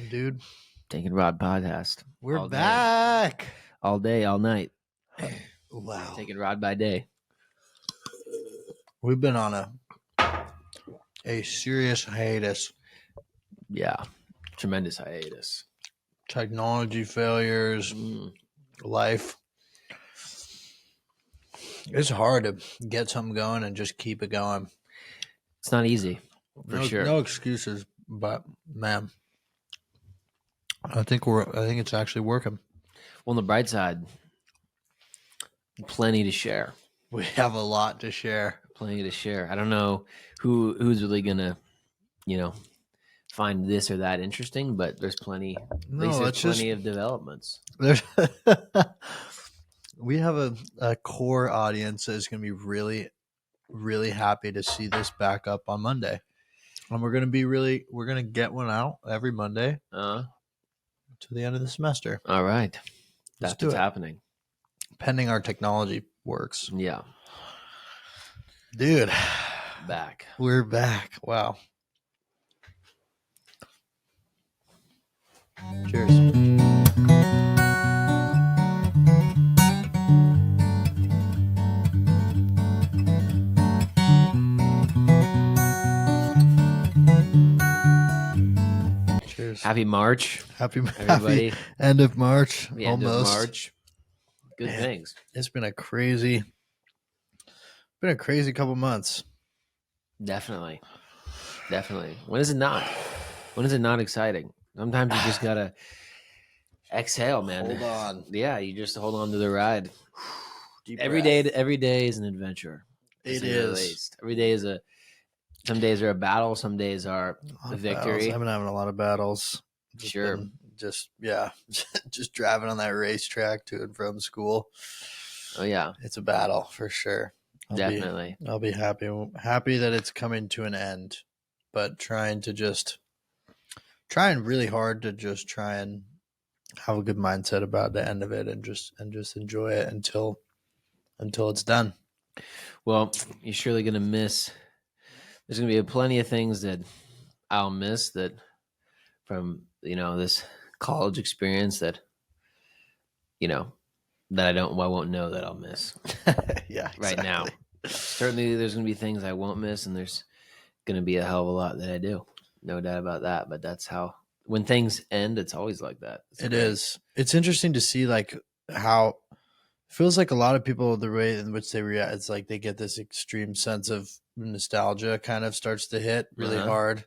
dude. Taking Rod podcast. We're all back. Day, all day, all night. Wow. Taking Rod by day. We've been on a serious hiatus. Yeah. Tremendous hiatus. Technology failures, life. It's hard to get something going and just keep it going. It's not easy, for sure. No excuses, but man, I think it's actually working. Well, on the bright side, plenty to share. We have a lot to share. Plenty to share. I don't know who's really gonna, find this or that interesting, but there's plenty. There's plenty of developments. We have a core audience that is going to be really, really happy to see this back up on Monday, and we're going to get one out every Monday to the end of the semester. All right, that's what's happening. Pending our technology works. Yeah, dude, back. We're back. Wow. Cheers. Happy March. Happy end of March. The end of March. Good things. It's been a crazy couple months. Definitely. When is it not? When is it not exciting? Sometimes you just gotta exhale, man. Hold on. Yeah, you just hold on to the ride. Every day is an adventure. It is. Every day is some days are a battle, some days are a victory. I've been having a lot of battles. Just driving on that racetrack to and from school. Oh yeah. It's a battle for sure. Definitely. I'll be happy that it's coming to an end, but trying really hard to just try and have a good mindset about the end of it and just enjoy it until it's done. Well, you're surely going to miss. There's going to be plenty of things that I'll miss that from, this college experience that, that I won't know that I'll miss. Yeah, exactly. Right now. Certainly there's going to be things I won't miss, and there's going to be a hell of a lot that I do. No doubt about that. But that's how, when things end, it's always like that. It is. It's interesting to see how it feels like a lot of people, the way in which they react, it's like they get this extreme sense of nostalgia kind of starts to hit really hard.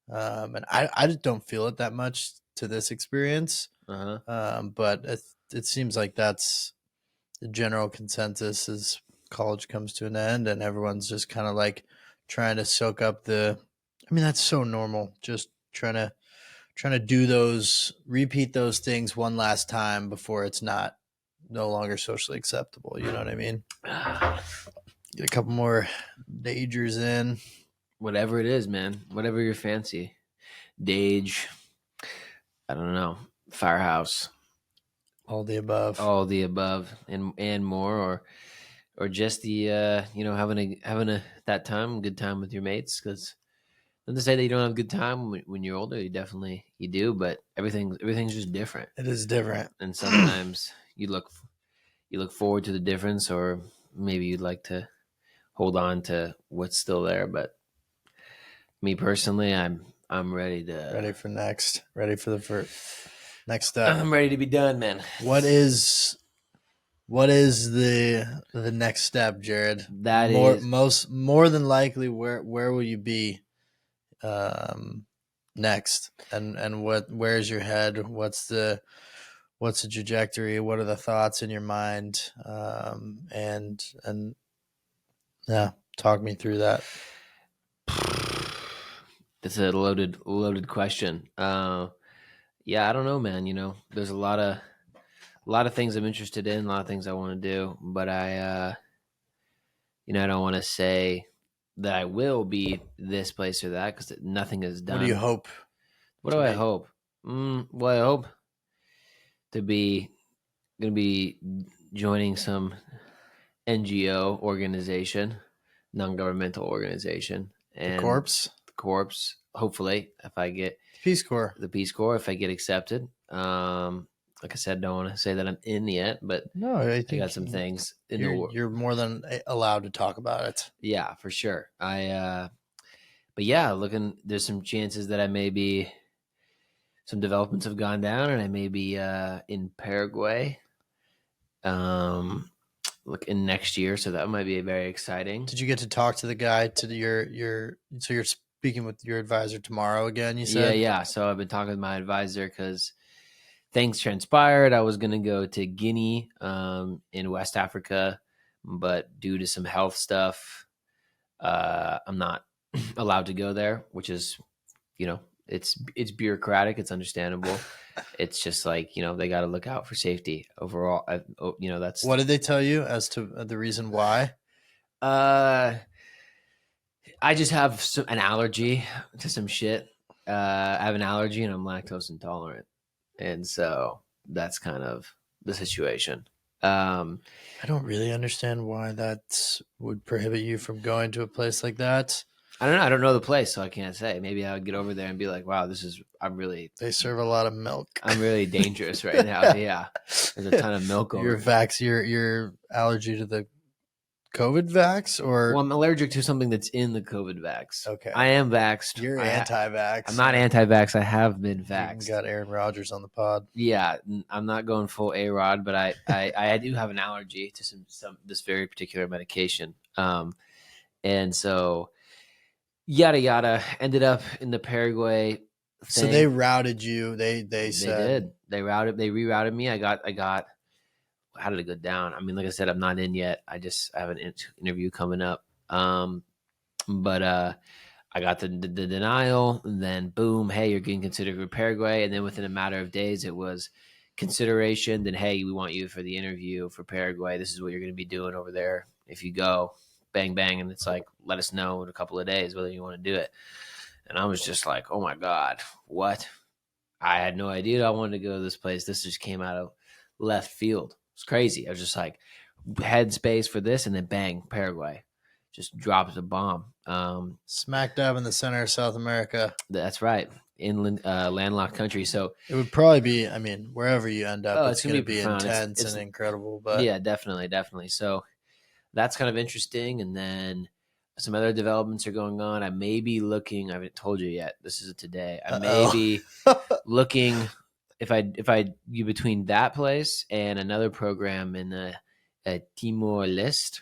And I just don't feel it that much to this experience. But it seems like that's the general consensus as college comes to an end and everyone's just kind of like trying to soak up that's so normal. Just trying to repeat those things one last time before it's no longer socially acceptable. You know what I mean? Get a couple more dagers in. Whatever it is, man. Whatever your fancy. Dage. I don't know. Firehouse. All the above. And more, or just the having a good time with your mates. Because not to say that you don't have a good time when you're older, you do, but everything's just different. It is different, and sometimes you look forward to the difference, or maybe you'd like to hold on to what's still there. But me personally, I'm ready for the next step. I'm ready to be done, man. What is the next step, Jared? That is more than likely where will you be next? And where's your head? What's the trajectory? What are the thoughts in your mind? And yeah, talk me through that. That's a loaded question. Yeah, I don't know, man. There's a lot of things I'm interested in, a lot of things I want to do, but I don't want to say that I will be this place or that because nothing is done. What do you hope? What do I hope? Well, I hope to be going to be joining some NGO organization, non-governmental organization, and the corpse. hopefully, if I get Peace Corps. the Peace Corps, if I get accepted. Like I said, don't want to say that I'm in yet, but No, I I got think some things in the world. you're more than allowed to talk about it. Yeah, for sure. But yeah, looking, there's some chances that I may be, some developments have gone down, and I may be in Paraguay, look in next year. So that might be very exciting. Did you get to talk to the guy to your? So you're speaking with your advisor tomorrow again? You Yeah, said. yeah. So I've been talking with my advisor because things transpired. I was going to go to Guinea, in West Africa, but due to some health stuff, I'm not allowed to go there, which is, it's bureaucratic. It's understandable. It's just like, they got to look out for safety overall. That's What did they tell you as to the reason why? uh, I just have an allergy to some shit. I have an allergy and I'm lactose intolerant, and so that's kind of the situation. I don't really understand why that would prohibit you from going to a place like that. I don't know. I don't know the place, so I can't say. Maybe I would get over there and be like, "Wow, They serve a lot of milk. I'm really dangerous right now." Yeah, there's a ton of milk over here. Your allergy to the COVID vax, or Well, I'm allergic to something that's in the COVID vax. okay, I am vaxxed. you're anti-vax. I'm not anti-vax. I have been vaxxed. Got Aaron Rodgers on the pod. Yeah, I'm not going full A-Rod, but I do have an allergy to some this very particular medication. And so yada yada, ended up in the Paraguay thing. So they routed you. They said they rerouted me. I got how did it go down? I mean, like I said, I'm not in yet. I have an interview coming up. But I got the denial, and then boom, hey, you're getting considered for Paraguay. And then within a matter of days, it was consideration. Then, hey, we want you for the interview for Paraguay. This is what you're going to be doing over there if you go. Bang, bang. And it's like, let us know in a couple of days whether you want to do it. And I was just like, oh my God, what? I had no idea I wanted to go to this place. This just came out of left field. It's crazy. I was just like, headspace for this, and then bang, Paraguay. Just drops a bomb. Smack dab in the center of South America. That's right, inland, landlocked country. So it would probably be. I mean, wherever you end up, it's going to be profound. Intense and incredible. But yeah, definitely. So that's kind of interesting. And then some other developments are going on. I may be looking. I haven't told you yet. This is today. I may be looking if I you between that place and another program in a Timor Leste,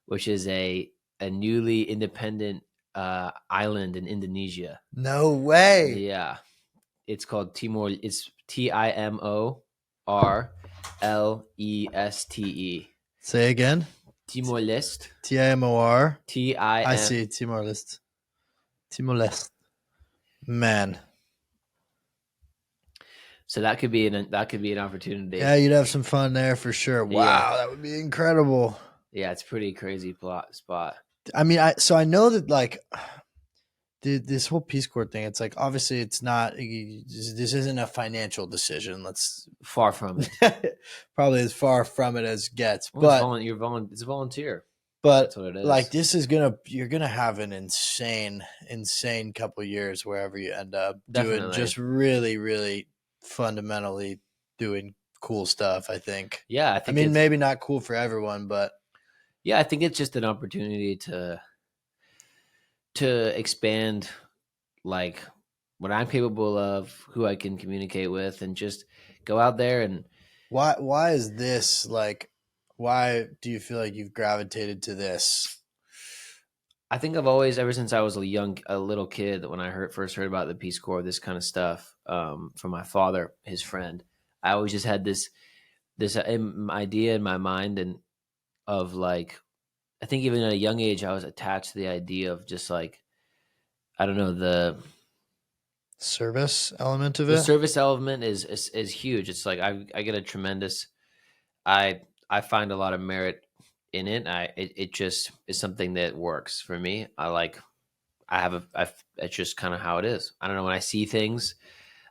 which is a newly independent island in Indonesia. No way. Yeah, it's called Timor. It's Timorleste. Say again. Timor Leste. Timor. I see Timor Leste. Timor Leste. Man. So that could be an opportunity. Yeah, you'd have some fun there for sure. Wow, yeah. That would be incredible. Yeah, it's pretty crazy spot. I mean, I know that like this whole Peace Corps thing. It's like obviously it's not. This isn't a financial decision. Let's far from it. Probably as far from it as gets. Well, but it's a volunteer. But that's what it is. Like this is you're gonna have an insane couple of years wherever you end up. Definitely. Doing just really, really fundamentally doing cool stuff. I think. Yeah, I mean, maybe not cool for everyone, but yeah, I think it's just an opportunity to expand, like what I'm capable of, who I can communicate with, and just go out there and. Why is this like? Why do you feel like you've gravitated to this? I think I've always, ever since I was a little kid, when I first heard about the Peace Corps, this kind of stuff, from my father, his friend, I always just had this idea in my mind, and of like, I think even at a young age, I was attached to the idea of just like, I don't know, the service element of it. The service element is huge. It's like I get a tremendous, I find a lot of merit in it. It just is something that works for me. It's just kind of how it is. I don't know, when I see things,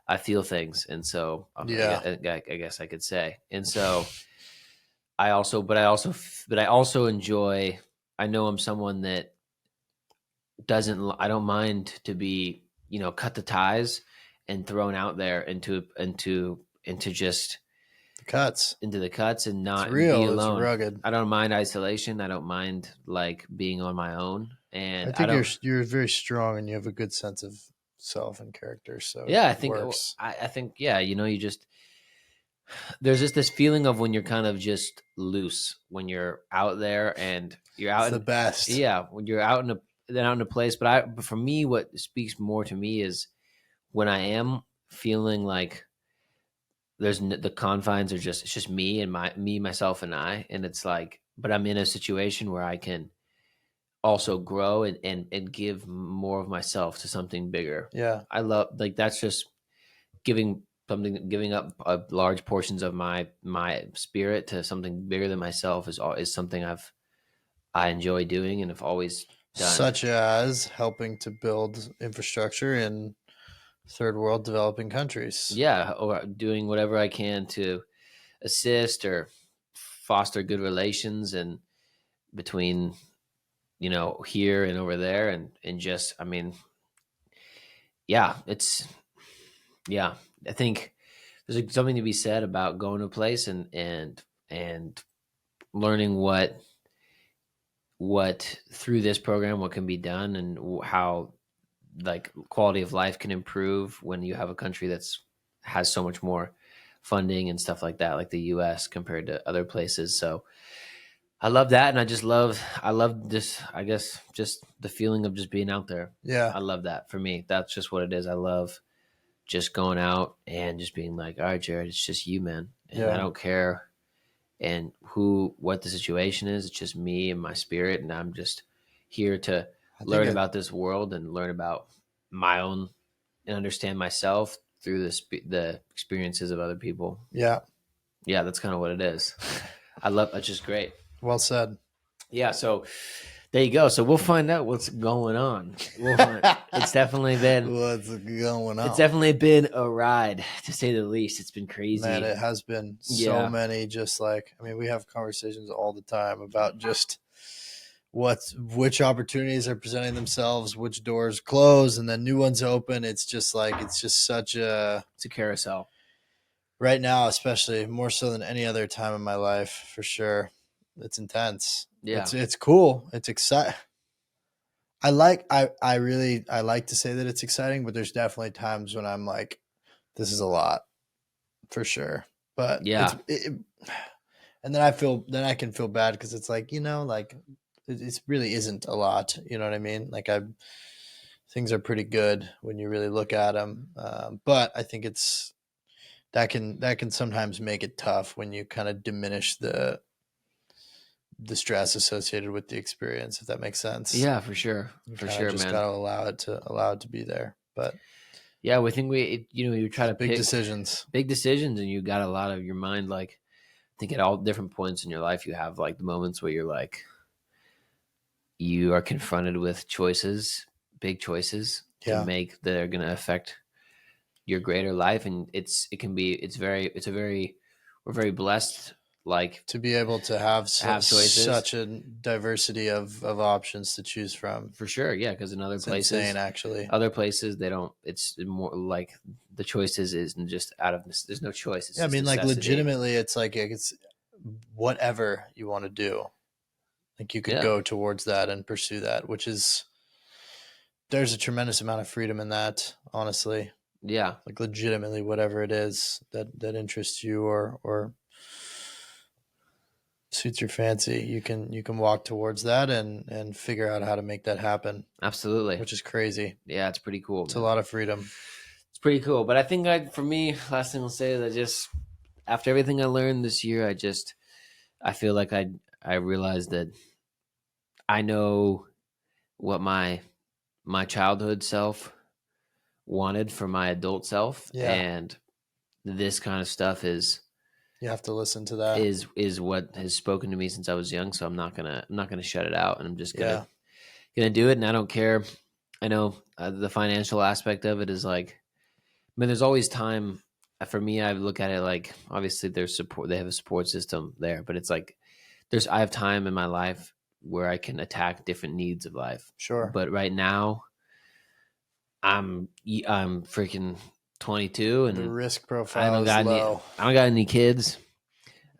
I feel things. And so yeah, I guess I could say. And so I also enjoy, I know I'm someone that I don't mind to be cut the ties and thrown out there into just Cuts. into the cuts and It's not be real. It's alone. rugged. I don't mind isolation. I don't mind like being on my own. I And I think don't, you're very strong and you have a good sense of self and character, so yeah, I it think, works. I think, yeah, you just, there's just this feeling of when you're kind of just loose, when you're out there and you're It's out the in, best. yeah, when you're out in out in a place. But for me, what speaks more to me is when I am feeling like the confines are just, it's just me and myself and I, and it's like, but I'm in a situation where I can also grow and give more of myself to something bigger. Yeah. I love, like, that's just giving up large portions of my spirit to something bigger than myself is something I enjoy doing and have always done. Such as helping to build infrastructure in third world developing countries. Yeah, or doing whatever I can to assist or foster good relations and between here and over there, and just, I mean, yeah, yeah, I think there's something to be said about going to a place and learning what through this program what can be done, and how like quality of life can improve when you have a country that's has so much more funding and stuff like that, like the US compared to other places. So I love that, and I love this, I guess, just the feeling of just being out there. Yeah. I love that. For me, that's just what it is. I love just going out and just being like, all right, Jared, it's just you, man. And I Yeah. don't care and what the situation is. It's just me and my spirit. And I'm just here to I think learn it, about this world and learn about my own and understand myself through the experiences of other people. yeah. Yeah, that's kind of what it is. I love, that's just great. Well said. Yeah. So there you go. So we'll find out what's going on. We'll find, it's definitely been, What's going it's on? definitely been a ride, to say the least. It's been crazy. Man, it has been so Yeah. many. Just like, I mean, we have conversations all the time about just which opportunities are presenting themselves, which doors close, and then new ones open. It's just like it's just such a It's a carousel. right now, especially more so than any other time in my life, for sure. It's intense. Yeah. It's cool. It's exciting. I like to say that it's exciting, but there's definitely times when I'm like, this is a lot for sure. But Yeah. and then I can feel bad because it's like, like it really isn't a lot. You know what I mean? Like things are pretty good when you really look at them. But I think that can sometimes make it tough when you kind of diminish the stress associated with the experience, if that makes sense. Yeah, for sure. You For kind of sure, just man. got to allow it to be there. But Yeah, we think you try to big pick decisions. big decisions, and you got a lot of your mind, like, I think at all different points in your life, you have like the moments where you're like, you are confronted with choices, big choices to Yeah. make that are going to affect your greater life. And we're very blessed, like, To be able to have to have choices. such a diversity of options to choose from. For sure. Yeah. Because in It's insane, actually. other places, they don't, it's more like the choices isn't just out of, there's no choice. It's Yeah, I just mean, like necessity. legitimately, it's like it's whatever you want to do. Like you could Yeah. go towards that and pursue that, which is there's a tremendous amount of freedom in that, honestly. Yeah. Like legitimately, whatever it is that interests you or suits your fancy, you can walk towards that and figure out how to make that happen, Absolutely. which is crazy. Yeah. It's pretty cool. It's a Man. lot of freedom. It's pretty cool. But I think for me, last thing I'll say is, I just, after everything I learned this year, I feel like I realized that I know what my childhood self wanted for my adult self, Yeah, and this kind of stuff you have to listen to that. is what has spoken to me since I was young. So I'm not gonna shut it out, and I'm just Yeah, gonna do it. And I don't care. I know the financial aspect of it is like, I mean, there's always time. For me, I look at it like, obviously there's support. They have a support system there, but it's like I have time in my life where I can attack different needs of life. sure. But right now, I'm freaking 22 The and risk profile is low. I don't got any kids.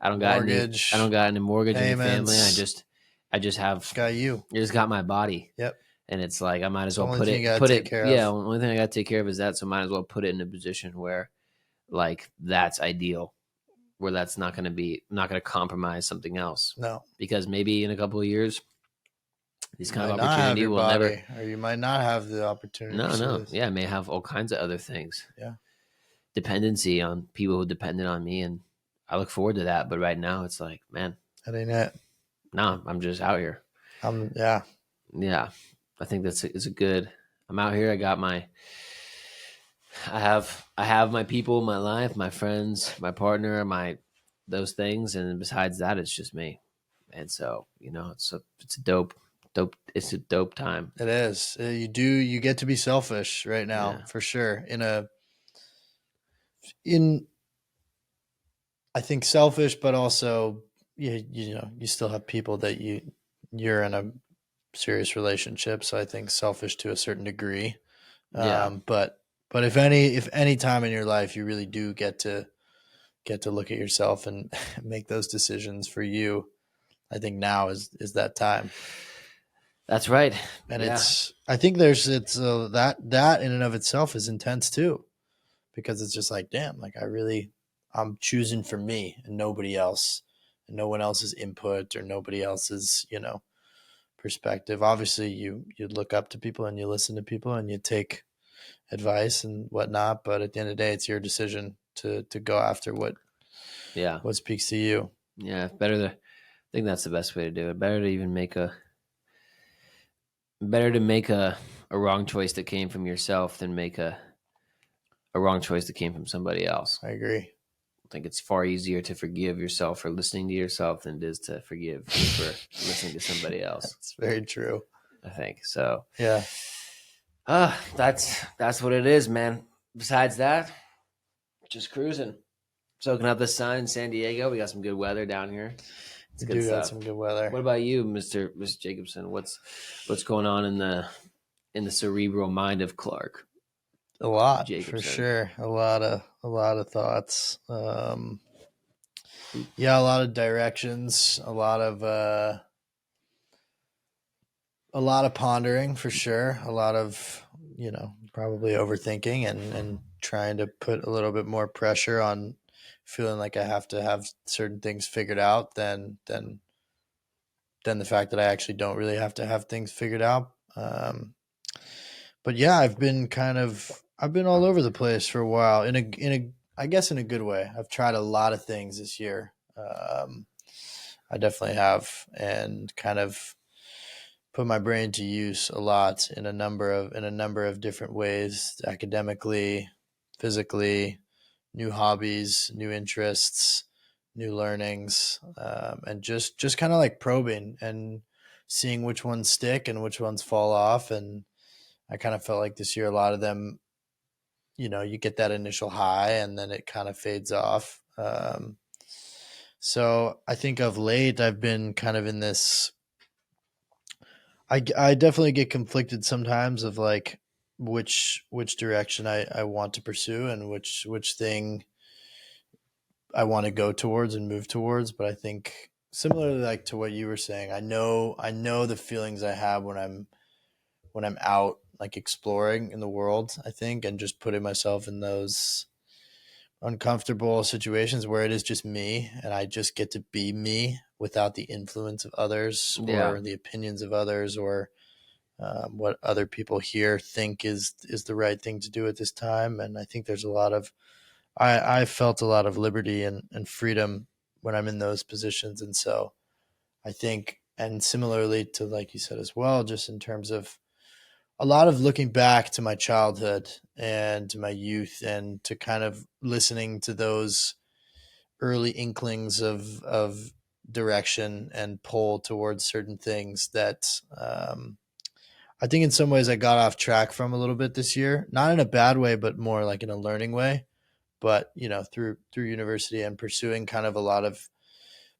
I don't Mortgage, got any mortgage, any family. payments, I just have got you. I just got my body. Yep. And it's like I might It's as the well only thing you got to take care yeah, of. the only thing I got to take care of is that, so might as well put it in a position where like that's ideal, where that's not going to compromise something else, No. because maybe in a couple of years this You kind of might not have opportunity your will never. body, or you might not have the opportunity. So, Yeah, I may have all kinds of other things, yeah, dependency on people who depended on me, and I look forward to that. But right now it's like, man, that ain't it. no, I'm just out here. Yeah, Yeah, I think is a good. I'm out here. I have my people in my life, my friends, my partner, my those things, and besides that, it's just me. And so, it's a it's a dope time. it is. You get to be selfish right now Yeah, for sure. In I think selfish, but also you still have people that you're in a serious relationship. So I think selfish to a certain degree. yeah, But if any time in your life you really do get to look at yourself and make those decisions for you, I think now is that time. that's right. And Yeah, I think there's it's that in and of itself is intense too, because it's just like, damn, like I'm choosing for me and nobody else, and no one else's input or nobody else's perspective. Obviously you look up to people and you listen to people and you take advice and whatnot, but at the end of the day, it's your decision to go after yeah, what speaks to you. yeah. I think that's the best way to do it. Better to make a wrong choice that came from yourself than make a wrong choice that came from somebody else. I agree. I think it's far easier to forgive yourself for listening to yourself than it is to forgive you for listening to somebody else. It's very true. I think so. Yeah. That's what it is, man. Besides that, just cruising, soaking up the sun in San Diego. We got some good weather down here. It's We good do got stuff. some good weather. What about you, Mr. Jacobson? What's going on in the cerebral mind of Clark A lot for Jacobson? sure. A lot of thoughts. Yeah, a lot of directions, a lot of pondering for sure. A lot of, probably overthinking and trying to put a little bit more pressure on feeling like I have to have certain things figured out than the fact that I actually don't really have to have things figured out. But yeah, I've been all over the place for a while I guess in a good way. I've tried a lot of things this year. I definitely have, and kind of put my brain to use a lot in a number of different ways, academically, physically, new hobbies, new interests, new learnings, and just kind of like probing and seeing which ones stick and which ones fall off. And I kind of felt like this year a lot of them, you get that initial high and then it kind of fades off. So I think of late I've been kind of in this. I definitely get conflicted sometimes of like which direction I want to pursue and which thing I want to go towards and move towards. But I think similarly like to what you were saying, I know the feelings I have when I'm out like exploring in the world, I think, and just putting myself in those uncomfortable situations where it is just me and I just get to be me without the influence of others Yeah, or the opinions of others or what other people here think is the right thing to do at this time. And I think there's a lot of I felt a lot of liberty and freedom when I'm in those positions. And so I think, and similarly to like you said as well, just in terms of a lot of looking back to my childhood and to my youth and to kind of listening to those early inklings of direction and pull towards certain things that I think in some ways I got off track from a little bit this year, not in a bad way, but more like in a learning way. But through university and pursuing kind of a lot of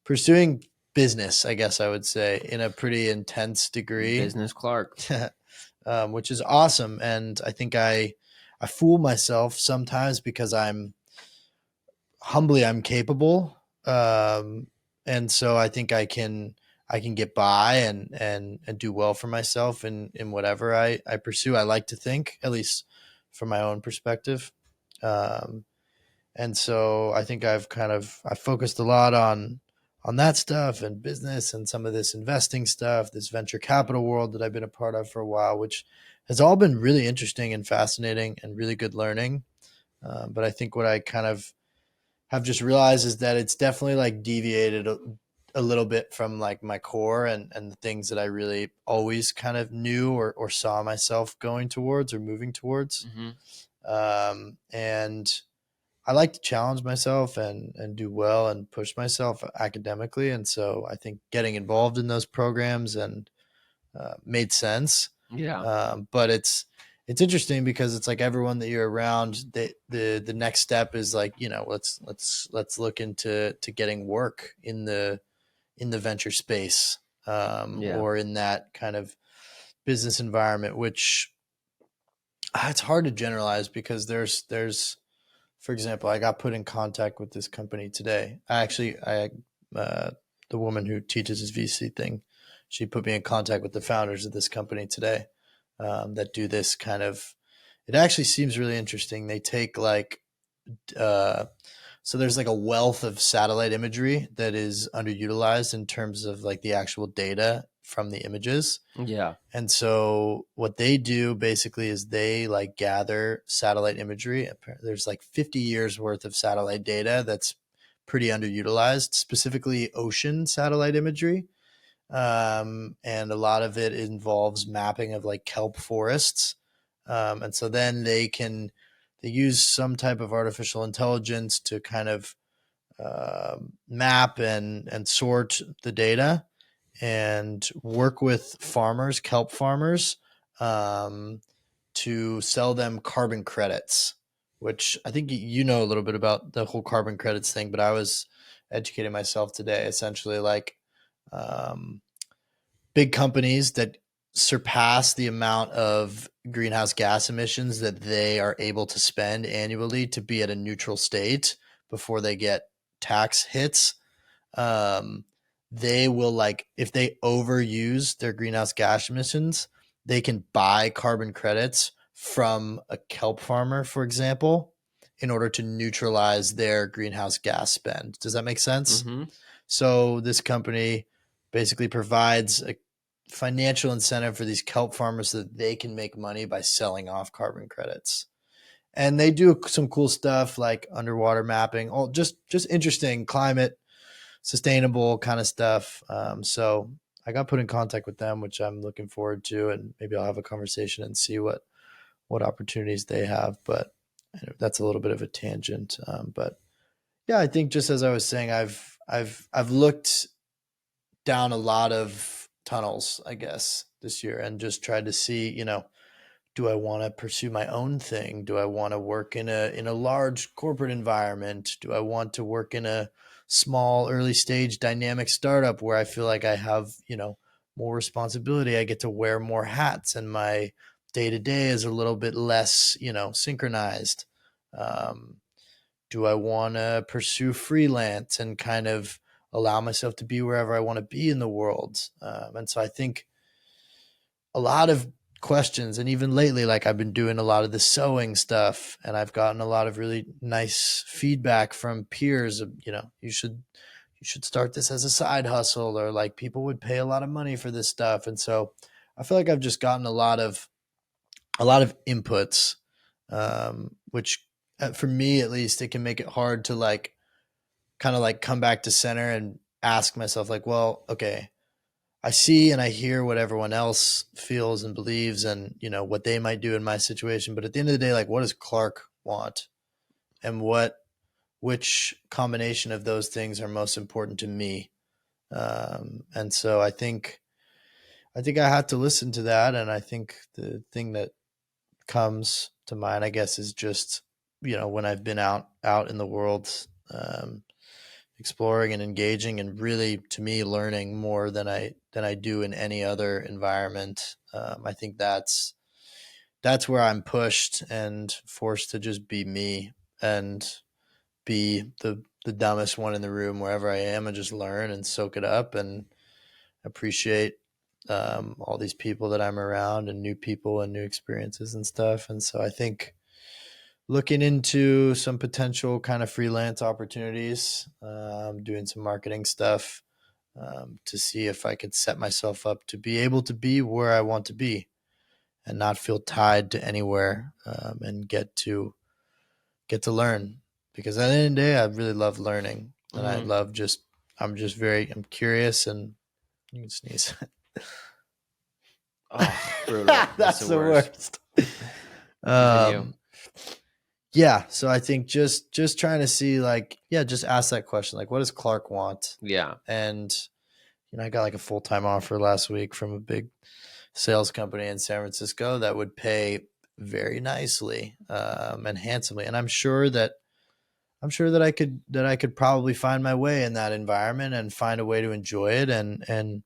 pursuing business, I guess I would say, in a pretty intense degree. business Clark. which is awesome. And I think I fool myself sometimes because I'm capable, and so I think I can get by and do well for myself in whatever I pursue. I like to think, at least from my own perspective. Um, and so I think I focused a lot on that stuff and business and some of this investing stuff, this venture capital world that I've been a part of for a while, which has all been really interesting and fascinating and really good learning. But I think what I kind of have just realized is that it's definitely like deviated a little bit from like my core and the things that I really always kind of knew or saw myself going towards or moving towards. Mm-hmm. And I like to challenge myself and do well and push myself academically. And so I think getting involved in those programs and made sense. Yeah. But it's interesting because it's like everyone that you're around, the next step is like, let's look into to getting work in the venture space, Yeah. or in that kind of business environment, which it's hard to generalize because there's for example, I got put in contact with this company today. I uh, the woman who teaches this VC thing, she put me in contact with the founders of this company today, that do this kind of. It actually seems really interesting. They take like uh, so there's like a wealth of satellite imagery that is underutilized in terms of like the actual data from the images. Yeah. And so what they do basically is they like gather satellite imagery. There's like 50 years worth of satellite data that's pretty underutilized, specifically ocean satellite imagery. And a lot of it involves mapping of like kelp forests. And so then they use some type of artificial intelligence to kind of map and sort the data and work with farmers, kelp farmers, um, to sell them carbon credits, which I think you know a little bit about the whole carbon credits thing, but I was educating myself today. Essentially, like um, big companies that surpass the amount of greenhouse gas emissions that they are able to spend annually to be at a neutral state before they get tax hits, um, they will like if they overuse their greenhouse gas emissions, they can buy carbon credits from a kelp farmer, for example, in order to neutralize their greenhouse gas spend. Does that make sense? Mm-hmm. So this company basically provides a financial incentive for these kelp farmers so that they can make money by selling off carbon credits. And they do some cool stuff like underwater mapping, all just interesting climate sustainable kind of stuff. So I got put in contact with them, which I'm looking forward to, and maybe I'll have a conversation and see what opportunities they have. But that's a little bit of a tangent. But yeah, I think just as I was saying, I've looked down a lot of tunnels, I guess, this year, and just tried to see, do I want to pursue my own thing? Do I want to work in a large corporate environment? Do I want to work in a small early stage dynamic startup where I feel like I have, more responsibility? I get to wear more hats and my day to day is a little bit less, synchronized. Um, do I want to pursue freelance and kind of allow myself to be wherever I want to be in the world? And so I think a lot of questions, and even lately, like I've been doing a lot of the sewing stuff and I've gotten a lot of really nice feedback from peers of, you should start this as a side hustle, or like people would pay a lot of money for this stuff. And so I feel like I've just gotten a lot of inputs, which for me at least, it can make it hard to like kind of like come back to center and ask myself like, well, okay, I see and I hear what everyone else feels and believes and, what they might do in my situation. But at the end of the day, like, what does Clark want? And which combination of those things are most important to me? And so I think I have to listen to that. And I think the thing that comes to mind, I guess, is just, when I've been out in the world, um, exploring and engaging and really to me learning more than I do in any other environment. I think that's where I'm pushed and forced to just be me and be the dumbest one in the room wherever I am, and just learn and soak it up and appreciate all these people that I'm around, and new people and new experiences and stuff. And so I think looking into some potential kind of freelance opportunities, doing some marketing stuff, to see if I could set myself up to be able to be where I want to be and not feel tied to anywhere, and get to learn, because at the end of the day, I really love learning, and I Mm-hmm. love just I'm curious, and you can sneeze. Oh, brutal. That's That's the the worst. worst. Continue. Um, yeah, so I think just trying to see, like, yeah, just ask that question, like, what does Clark want? Yeah. And I got like a full time offer last week from a big sales company in San Francisco that would pay very nicely, and handsomely, and I'm sure that I could probably find my way in that environment and find a way to enjoy it, and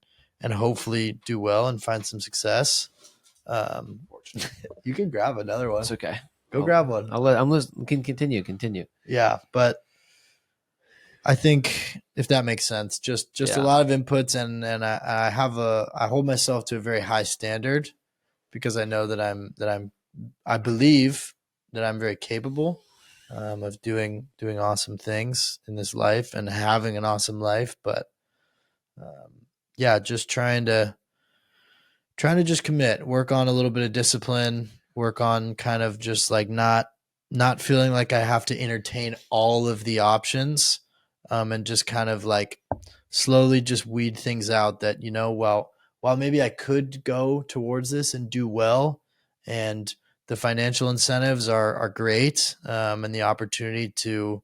hopefully do well and find some success. You can grab another one. It's okay. Go grab one. I'm listening. Continue. Yeah, but I think, if that makes sense, just a Yeah. lot of inputs, and I hold myself to a very high standard, because I know that I believe that I'm very capable, of doing awesome things in this life and having an awesome life. But yeah, just trying to just commit, work on a little bit of discipline, work on kind of just like not feeling like I have to entertain all of the options, and just kind of like slowly just weed things out that, while maybe I could go towards this and do well, and the financial incentives are great, and the opportunity to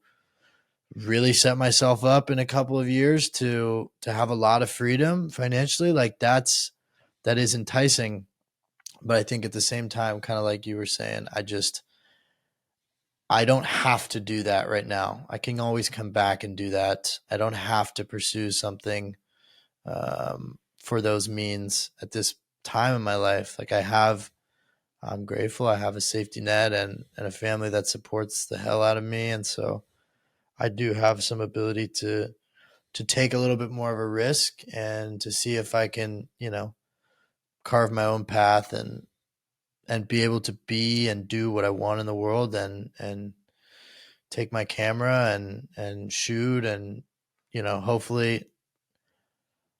really set myself up in a couple of years to have a lot of freedom financially, like that is enticing. But I think at the same time, kind of like you were saying, I don't have to do that right now. I can always come back and do that. I don't have to pursue something, for those means at this time in my life. Like, I'm grateful. I have a safety net, and a family that supports the hell out of me. And so I do have some ability to take a little bit more of a risk, and to see if I can, carve my own path, and be able to be and do what I want in the world, and take my camera and shoot, and hopefully,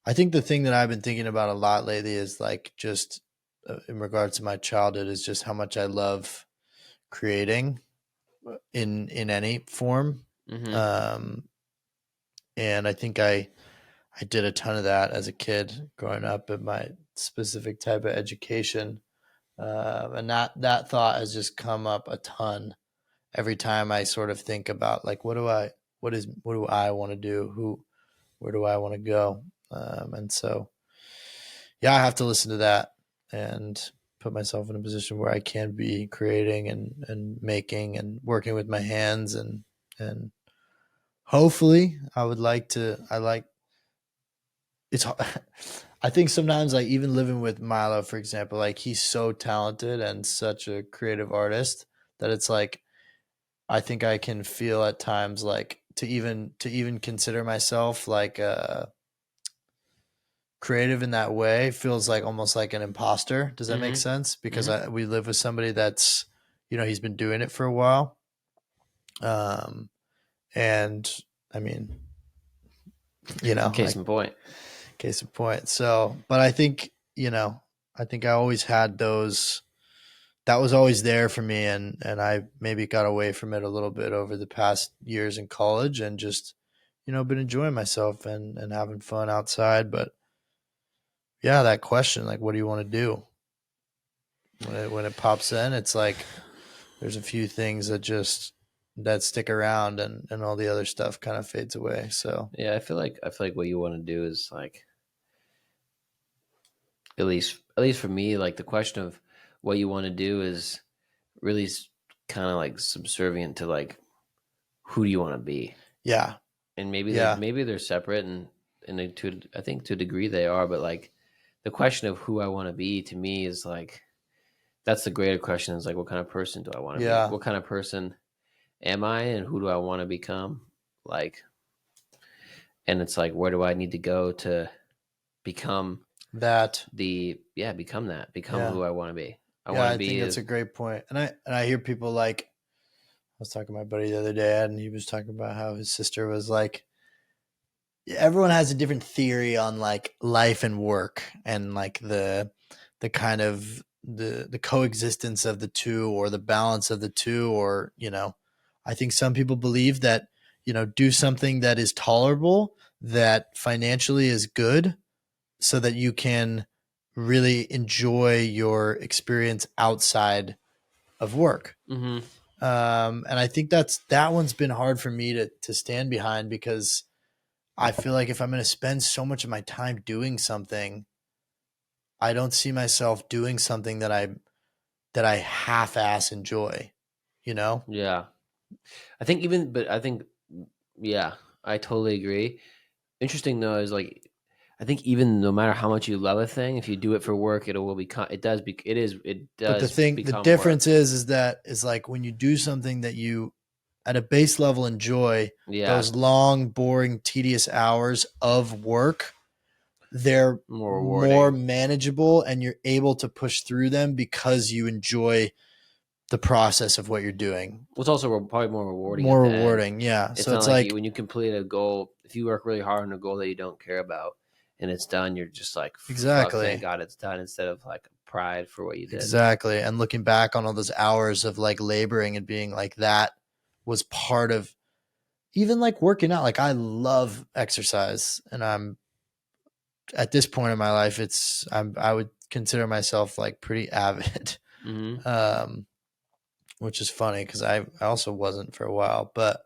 I think the thing that I've been thinking about a lot lately is, like, just, in regards to my childhood, is just how much I love creating in any form. Mm-hmm. um and I think I did a ton of that as a kid growing up in my specific type of education. And that thought has just come up a ton every time I sort of think about, like, what do I want to do? Where do I want to go? And so, yeah, I have to listen to that and put myself in a position where I can be creating and making and working with my hands, and hopefully I like it's I think sometimes, like, even living with Milo, for example, like, he's so talented and such a creative artist that it's like, I think I can feel at times, like, to even consider myself like, creative in that way feels like almost like an imposter. Does that make Mm-hmm. sense? Because Mm-hmm. we live with somebody that's, he's been doing it for a while. Um, and I mean, Case like, in point. case in point. So, but I think I always had those. That was always there for me, and I maybe got away from it a little bit over the past years in college, and just, been enjoying myself and having fun outside. But yeah, that question, like, what do you want to do? When it pops in, it's like there's a few things that stick around, and all the other stuff kind of fades away. So Yeah, I feel like what you want to do is like, at least for me, like the question of what you want to do is really kind of like subservient to like who do you want to be, yeah, and maybe they're yeah, maybe they're separate, and I think to a degree they are, but like the question of who I want to be to me is like That's the greater question, is like, what kind of person do I want to be? Yeah, What kind of person am I, and who do I want to become? Like, and it's like, where do I need to go to become that. become that, become Yeah, who I want to be. I yeah. want to I think be that's a great point. And I hear people like, I was talking to my buddy the other day, and he was talking about how his sister was like, everyone has a different theory on like life and work, and like the kind of the coexistence of the two, or the balance of the two, or I think some people believe that do something that is tolerable, that financially is good, so that you can really enjoy your experience outside of work. mm-hmm. And I think that one's been hard for me to stand behind, because I feel like if I'm going to spend so much of my time doing something, I don't see myself doing something that I half-ass enjoy, you know? Yeah. I think even, but I think, yeah, I totally agree. Interesting though is like, I think even no matter how much you love a thing, if you do it for work, it will become. It But does the become difference work. is like when you do something that you at a base level enjoy, Yeah, those long, boring, tedious hours of work, they're more more rewarding. manageable, and you're able to push through them because you enjoy the process of what you're doing. Well, it's also probably more rewarding at More the end. rewarding, yeah. It's So not it's like like when you complete a goal. If you work really hard on a goal that you don't care about and it's done, you're just like, "Fuck, thank exactly. God it's done," instead of like pride for what you did. Exactly. And looking back on all those hours of like laboring and being like, that was part of even like working out. Like I love exercise, and I'm at this point in my life, I would consider myself like pretty avid. Hmm. Um, which is funny because I also wasn't for a while, but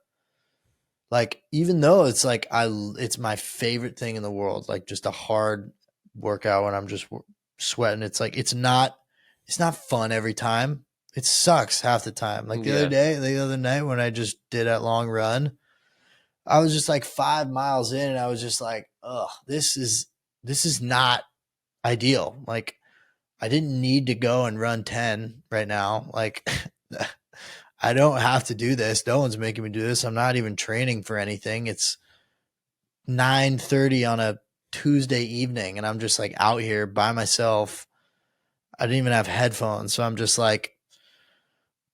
like even though it's like it's my favorite thing in the world, like just a hard workout when I'm just sweating. It's like it's not fun every time. It sucks half the time. Like Yeah. the other night when I just did that long run, I was just like 5 miles in, and I was just like, oh, this is not ideal. Like I didn't need to go and run 10 right now. Like I don't have to do this. No one's making me do this. I'm not even training for anything. It's 9:30 on a Tuesday evening, and I'm just like out here by myself. I didn't even have headphones, so I'm just like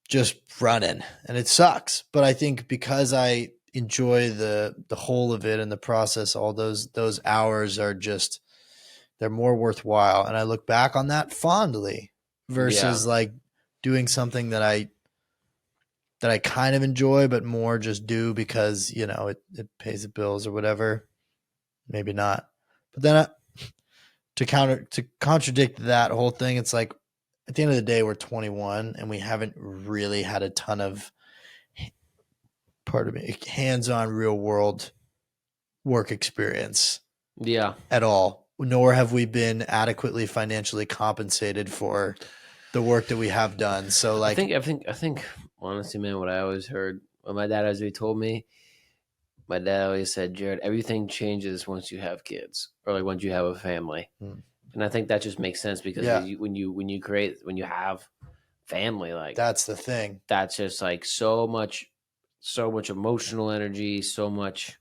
just running, and it sucks. But I think because I enjoy the whole of it and the process, all those hours are just they're more worthwhile, and I look back on that fondly Yeah. versus like doing something that I kind of enjoy, but more just do because it pays the bills or whatever. Maybe not, but then to contradict that whole thing, it's like at the end of the day, we're 21 and we haven't really had a ton of part of me hands-on real world work experience Yeah. at all, nor have we been adequately financially compensated for the work that we have done. So like, I think, honestly, man, what I always heard, what my dad always told me, my dad always said, Jared, everything changes once you have kids, or like once you have a family. hmm, And I think that just makes sense because yeah, when you have family, like that's the thing. that's just like so much emotional energy, so much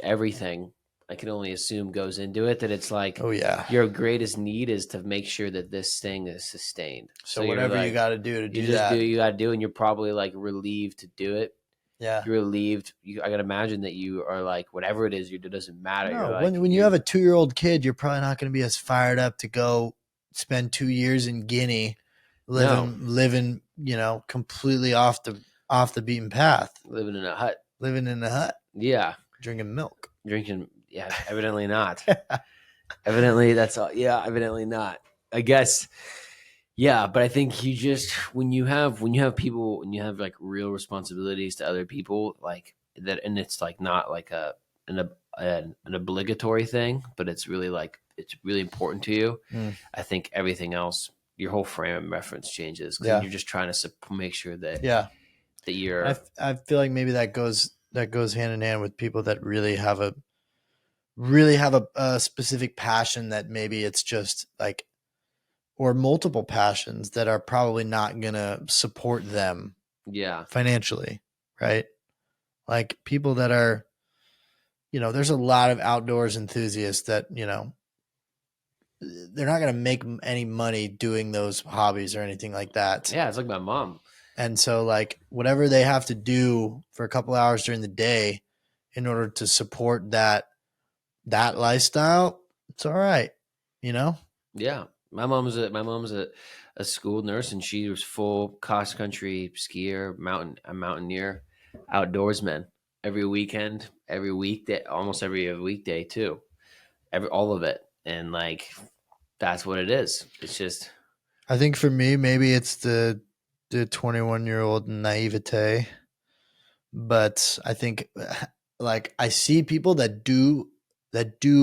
everything. I can only assume goes into it, that it's like Oh yeah. your greatest need is to make sure that this thing is sustained. So So you're whatever you like, got to do to you do just do that. what you got to do, and you're probably like relieved to do it. Yeah. You're relieved. I can imagine that you are like, whatever it is you do doesn't matter. You're No, like, when you have a 2-year-old kid, you're probably not going to be as fired up to go spend 2 years in Guinea, no, living, completely off the beaten path, living in a hut. living in a hut, Yeah, drinking milk. drinking. Yeah, evidently not. Evidently that's all. Yeah, evidently not. I guess. Yeah, but I think you just, when you have people, when you have like real responsibilities to other people, like that, and it's like not like an obligatory thing, but it's really like it's really important to you. Mm, I think everything else, your whole frame of reference changes because yeah, you're just trying to make sure that yeah. And you're. I feel like maybe that goes hand in hand with people that really have a specific passion, that maybe it's just like or multiple passions that are probably not going to support them Yeah. financially, right? Like people that are, there's a lot of outdoors enthusiasts that, they're not going to make any money doing those hobbies or anything like that. Yeah, it's like my mom. And so, like, whatever they have to do for a couple hours during the day in order to support that lifestyle, it's all right, you know? Yeah. My mom's a school nurse, and she was full cross country skier, a mountaineer, outdoorsman. Every weekend, every weekday, almost every weekday too. All of it. And like that's what it is. It's just I think for me, maybe it's the 21-year-old naivete, but I think like I see people that do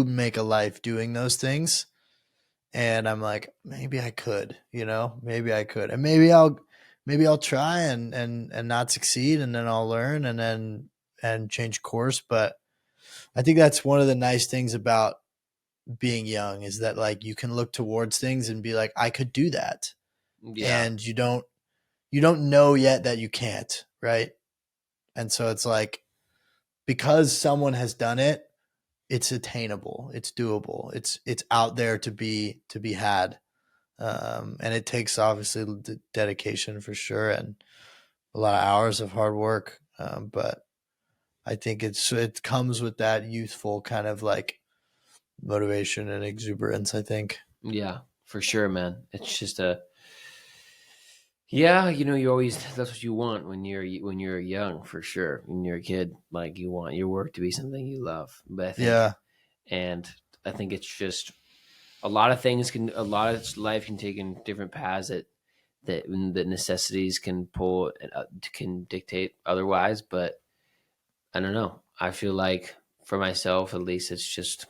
make a life doing those things, and I'm like, maybe I could, maybe I could, and maybe I'll try and not succeed, and then I'll learn and change course. But I think that's one of the nice things about being young is that like you can look towards things and be like, I could do that, yeah. and you don't know yet that you can't, right? And so it's like because someone has done it, it's attainable, it's doable, it's out there to be had. And it takes obviously dedication for sure and a lot of hours of hard work. But I think it comes with that youthful kind of like motivation and exuberance, I think. Yeah, for sure, man. It's just a yeah, you always that's what you want when you're young, for sure. When you're a kid, like you want your work to be something you love. But Yeah, and I think it's just a lot of life can take in different paths that the necessities can pull can dictate otherwise. But I don't know. I feel like for myself, at least, it's just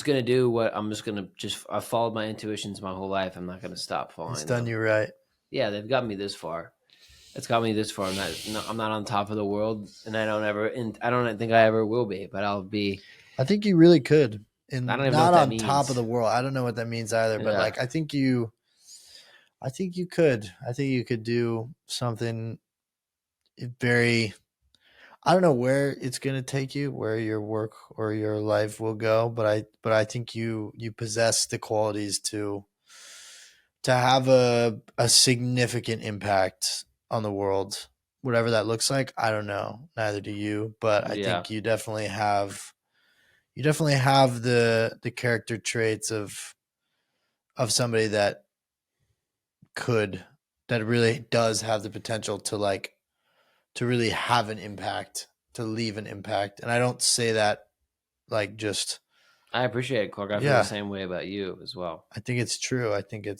gonna do what I'm just gonna just I followed my intuitions my whole life. I'm not gonna stop it's following done them. you right. Yeah, they've got me this far. It's got me this far. I'm not on top of the world, and I don't think I ever will be. But I'll be. I think you really could, I don't and even know what not that on top of means. the world. I don't know what that means either, but Yeah, like I think you could. I think you could do something very. I don't know where it's going to take you, where your work or your life will go, but I think you possess the qualities to have a significant impact on the world. Whatever that looks like, I don't know. Neither do you, but I yeah. think you definitely have the character traits of somebody could that really does have the potential to really have an impact, to leave an impact. And I don't say that like just I appreciate it, Clark. I feel the yeah. same way about you as well. I think it's true. I think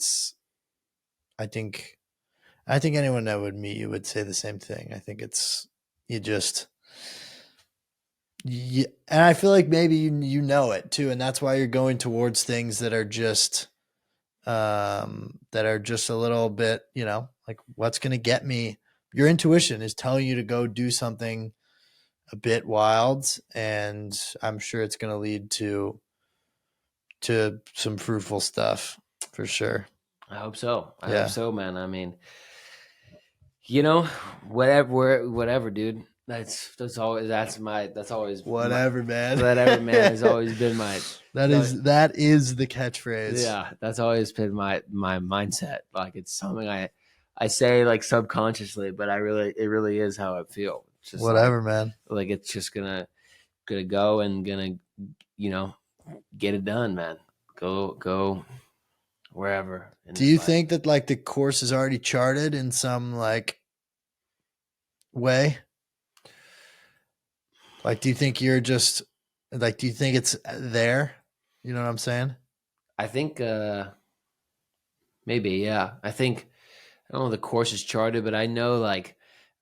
anyone that would meet you would say the same thing. I think it's you just yeah, and I feel like maybe you know it too, and that's why you're going towards things that are just a little bit, like what's going to get me. Your intuition is telling you to go do something a bit wild, and I'm sure it's going to lead to some fruitful stuff for sure. I hope so. I hope Yeah. so, man. I mean, you know, whatever, dude. That's always my Whatever, man. whatever, man. Has always been my that so is that is the catchphrase. yeah. That's always been my mindset. Like it's something I say like subconsciously, but it really is how I feel. It's just Whatever, man. like it's just gonna go and gonna you know get it done, man. Go wherever in Do this you life. think that like the course is already charted in some like way? Like, do you think you're just like, do you think it's there? You know what I'm saying? I think maybe, yeah. I don't know if the course is charted, but I know at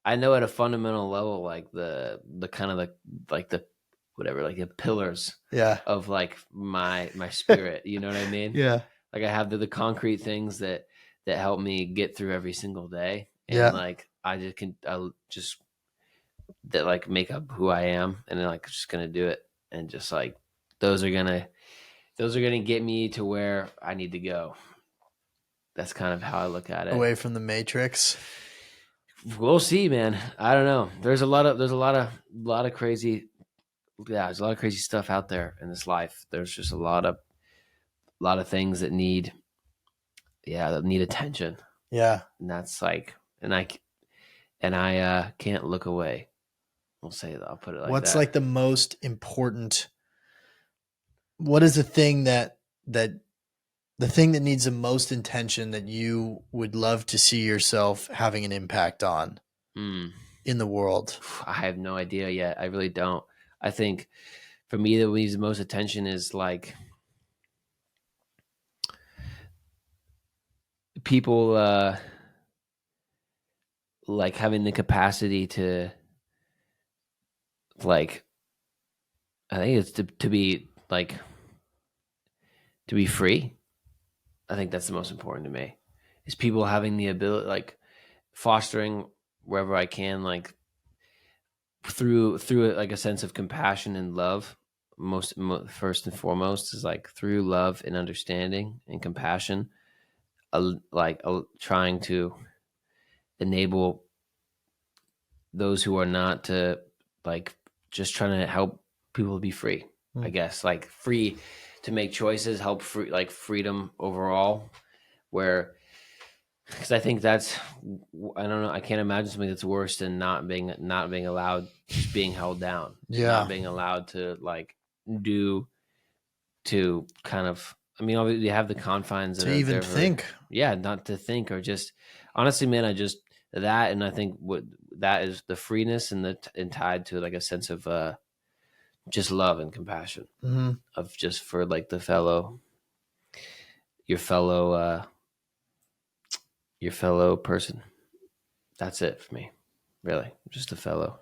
a fundamental level like the kind of like the whatever, like the pillars Yeah. of like my spirit, you know what I mean? Yeah. Like I have the concrete things that help me get through every single day, and Yeah. like I just that like make up who I am, and then like just gonna do it, and just like those are gonna those are going to get me to where I need to go. That's kind of how I look at it. Away from the Matrix. We'll see, man. I don't know. There's a lot of crazy. Yeah, there's a lot of crazy stuff out there in this life. There's just a lot of things that need attention. Yeah. And that's like, and I can't look away. We'll say that. I'll put it like What's that. like the most important? What is the thing that needs the most intention that you would love to see yourself having an impact on in the world? I have no idea yet. I really don't. I think for me, that needs the most attention is like people like having the capacity to like, I think it's to be like, to be free. I think that's the most important to me, is people having the ability, like fostering wherever I can, like through it, like a sense of compassion and love. First and foremost is like through love and understanding and compassion, trying to enable those who are not, to like just trying to help people to be free. I guess like free to make choices, help free, like freedom overall, where, because I think that's, I don't know, I can't imagine something that's worse than not being allowed, just being held down. Not being allowed to like do, to kind of, I mean, obviously you have the confines that to are even there think. not to think, or just honestly, man, I just that, and I think what that is, the freeness and tied to like a sense of just love and compassion, of just for like your fellow person. That's it for me, really. Just a fellow.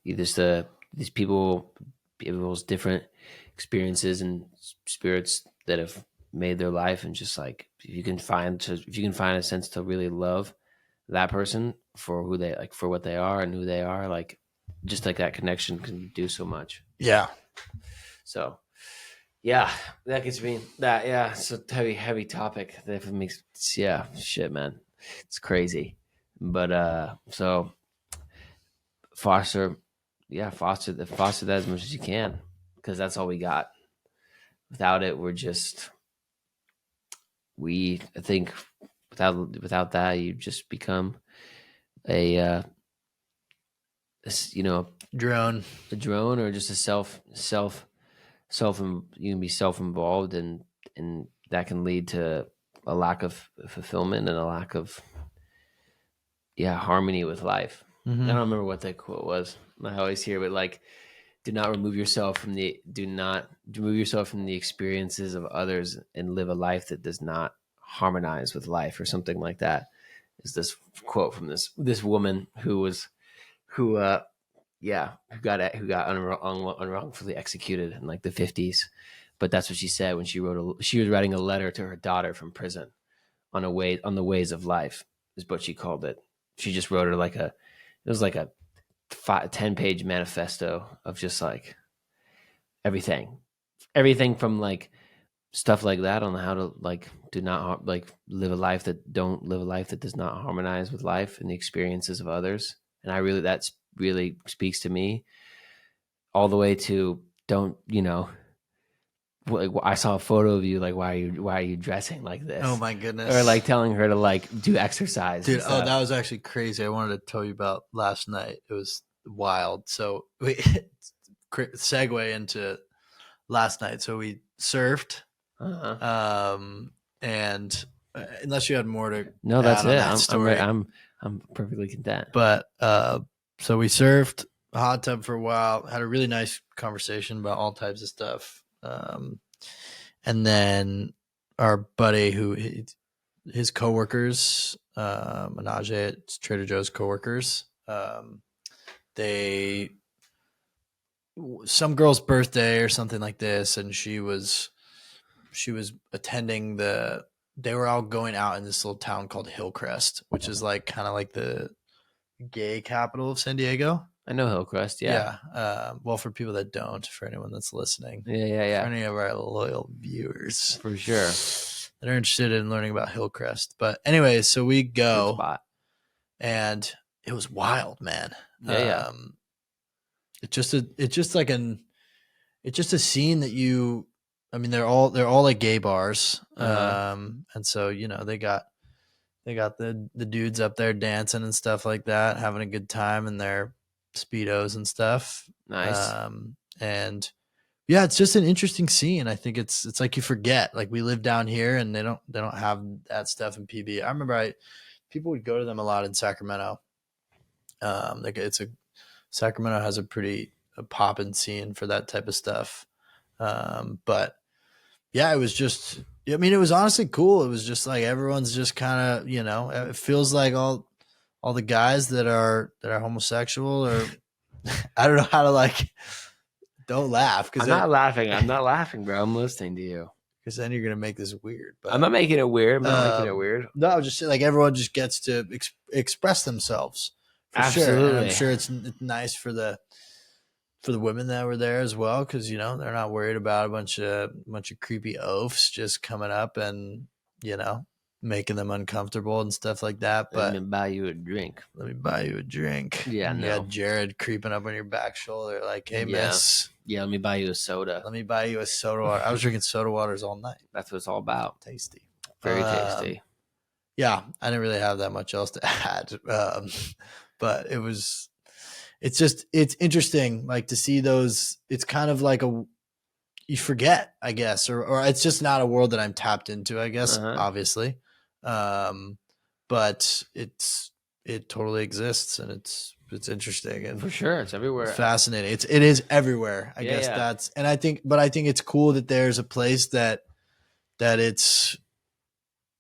These people's different experiences and spirits that have made their life, and just like, if you can find a sense to really love that person for who they, like for what they are and who they are, like just like that connection can do so much. Yeah. So yeah, that gets me that. Yeah, it's a heavy topic. That makes, yeah, shit, man, it's crazy. But so foster that as much as you can, because that's all we got. Without it, I think without that, you just become a Drone. a drone, or just a self you can be self-involved, and that can lead to a lack of fulfillment and a lack of harmony with life. I don't remember what that quote was. I always hear, but like, do not remove yourself from the experiences of others, and live a life that does not harmonize with life, or something like that. Is this quote from this woman who got unwrongfully executed in like the 50s. But that's what she said when she was writing a letter to her daughter from prison on the ways of life, is what she called it. She just wrote her it was like a 10-page manifesto of just like everything from like stuff like that, on how to like do not like live a life that does not harmonize with life and the experiences of others. And that's really speaks to me, all the way to, don't, I saw a photo of you, like, why are you dressing like this? Oh my goodness. Or like telling her to like do exercise. Dude, that was actually crazy. I wanted to tell you about last night. It was wild. So we segue into last night. So we surfed. And unless you had more to no, that's it. That story. I'm perfectly content. But so we surfed a hot tub for a while, had a really nice conversation about all types of stuff. And then our buddy, his coworkers, Menage at Trader Joe's coworkers, some girl's birthday or something like this, and she was attending they were all going out in this little town called Hillcrest, which is like kind of like the gay capital of San Diego. I know Hillcrest. Yeah. Yeah. Well, for people that don't, for anyone that's listening, for Yeah. any of our loyal viewers For sure. that are interested in learning about Hillcrest. But anyways, so we Good go, spot. and it was wild, man. Yeah. It's just a scene that you. I mean, they're all like gay bars, Uh-huh. and so they got the dudes up there dancing and stuff like that, having a good time in their speedos and stuff. Nice. And yeah, it's just an interesting scene. I think it's like you forget, like we live down here and they don't have that stuff in PB. I remember people would go to them a lot in Sacramento. Like Sacramento has a poppin' scene for that type of stuff. But yeah, it was just, I mean, it was honestly cool. It was just like everyone's just kind of, it feels like all the guys that are homosexual, or I don't know how to like, don't laugh I'm not laughing. I'm not laughing, bro. I'm listening to you. then you're gonna make this weird. But I'm not making it weird. I'm not making it weird. no, I was just saying, like everyone just gets to express themselves for sure, and I'm Absolutely. sure it's nice for the women that were there as well, because they're not worried about a bunch of creepy oafs just coming up and making them uncomfortable and stuff like that. Let But me buy you a drink. let me buy you a drink. Yeah, and you no. got Jared creeping up on your back shoulder like, hey, miss, Yeah, let me buy you a soda. let me buy you a soda water. I was drinking soda waters all night. That's what it's all about. Tasty. Very tasty. Yeah, I didn't really have that much else to add. But it's interesting, like, to see those. It's kind of like you forget, I guess, or it's just not a world that I'm tapped into, I guess, obviously. But it totally exists, and it's interesting, and for sure, it's everywhere. It's fascinating. It is everywhere. I guess that's, and I think it's cool that there's a place that it's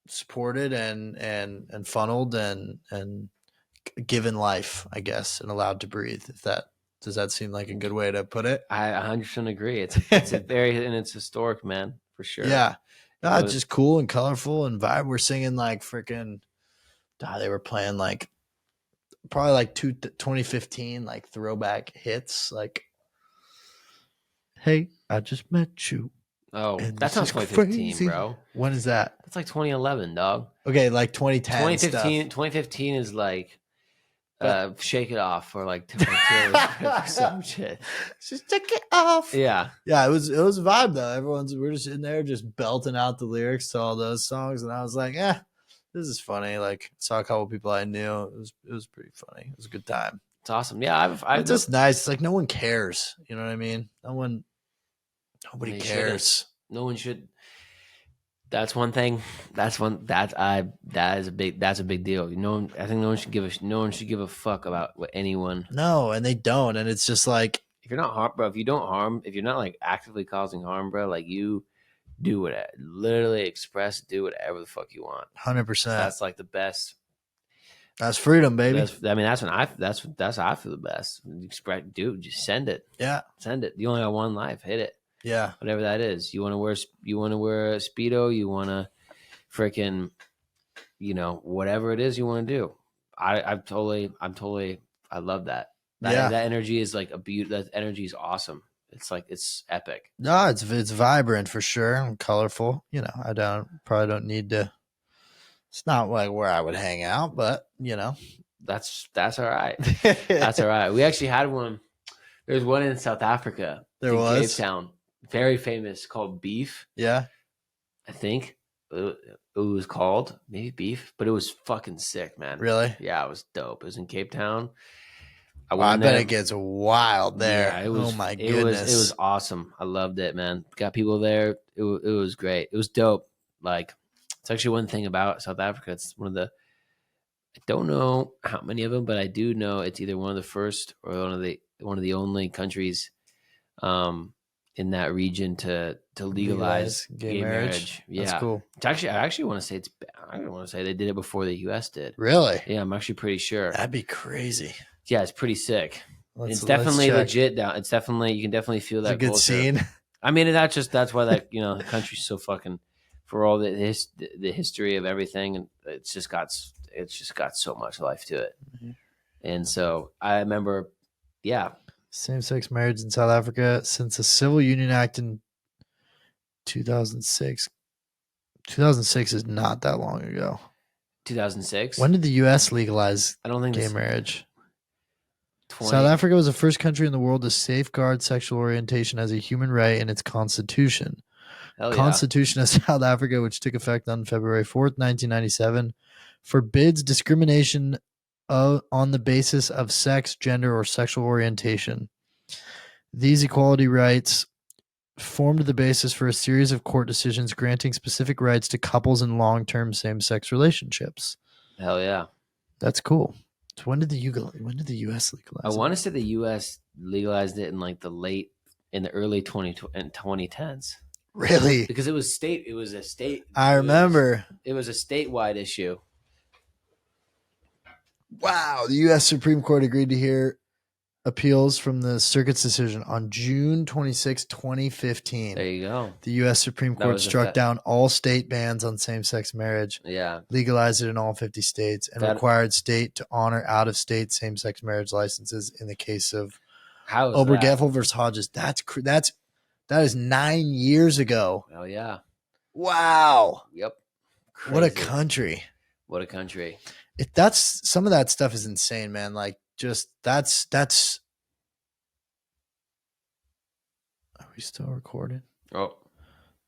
supported and funneled and given life, I guess, and allowed to breathe. Does that seem like a good way to put it? I 100% agree. It's a very, and it's historic, man, for sure. Yeah. No, it's just cool and colorful and vibe. We're singing like freaking, they were playing like probably like 2015 like throwback hits, like, hey, I just met you. Oh, that's not 2015, crazy. Bro. When is that? That's like 2011, dog. Okay, like 2010. 2015 is like Shake It Off, or like some shit. Just take it off. Yeah. Yeah, it was a vibe though. We're just in there just belting out the lyrics to all those songs, and I was like, this is funny. Like, saw a couple people I knew. It was pretty funny. It was a good time. It's awesome. Yeah, it's just nice. It's like no one cares. You know what I mean? Nobody cares. No one should. That's one thing. That's a big deal. I think no one should give a fuck about what anyone. No, and they don't. And it's just like, if you're not harm, bro. If you're not like actively causing harm, bro, like, you do what, literally do whatever the fuck you want. 100%. That's like the best. That's freedom, baby. That's when I feel the best. Dude, just send it. Yeah, send it. You only got one life. Hit it. Yeah, whatever that is. You want to wear a Speedo. You want to freaking, whatever it is you want to do. I love that. That energy is like that energy is awesome. It's like, it's epic. No, it's vibrant for sure and colorful. I probably don't need to. It's not like where I would hang out, but that's all right. That's all right. We actually had one. There's one in South Africa. There was Cape Town, very famous, called Beef. Yeah, I think it was called maybe Beef, but it was fucking sick, man. Really? Yeah, it was dope. It was in Cape Town. I bet it gets wild there. Yeah, oh my goodness, it was awesome. I loved it, man. Got people there. It was great. It was dope. Like, it's actually one thing about South Africa. It's one of the, I don't know how many of them, but I do know it's either one of the first or one of the only countries in that region to legalize gay marriage. Yeah, that's cool. It's actually, I actually want to say they did it before the U.S. did. Really? Yeah, I'm actually pretty sure. That'd be crazy. Yeah, it's pretty sick. It's definitely legit down. It's definitely, you can definitely feel that. It's a good culture. Scene. I mean, that's why that the country's so fucking, for all the history of everything, and it's just got so much life to it. Mm-hmm. And so I remember Yeah. Same-sex marriage in South Africa since the Civil Union Act in 2006. 2006 is not that long ago. 2006. When did the U.S. legalize I don't think gay this marriage? 20. South Africa was the first country in the world to safeguard sexual orientation as a human right in its constitution. Hell yeah. Constitution of South Africa, which took effect on February 4th, 1997, forbids discrimination on the basis of sex, gender, or sexual orientation. These equality rights formed the basis for a series of court decisions granting specific rights to couples in long-term same-sex relationships. Hell yeah. That's cool. So when did the U.S. legalize I want to it? say the U.S. legalized it in like in the early 2010s. Really? Because it was a state. I remember. It was a statewide issue. Wow. The U.S. Supreme Court agreed to hear appeals from the circuit's decision on June 26, 2015. There you go. The U.S. Supreme Court struck down all state bans on same-sex marriage, Yeah, legalized it in all 50 states, and required state to honor out-of-state same-sex marriage licenses in the case of Obergefell versus Hodges. That is 9 years ago. Oh yeah. Wow. Yep. Crazy. What a country. What a country. That's some of that stuff is insane, man. Like, just that's. Are we still recording? Oh,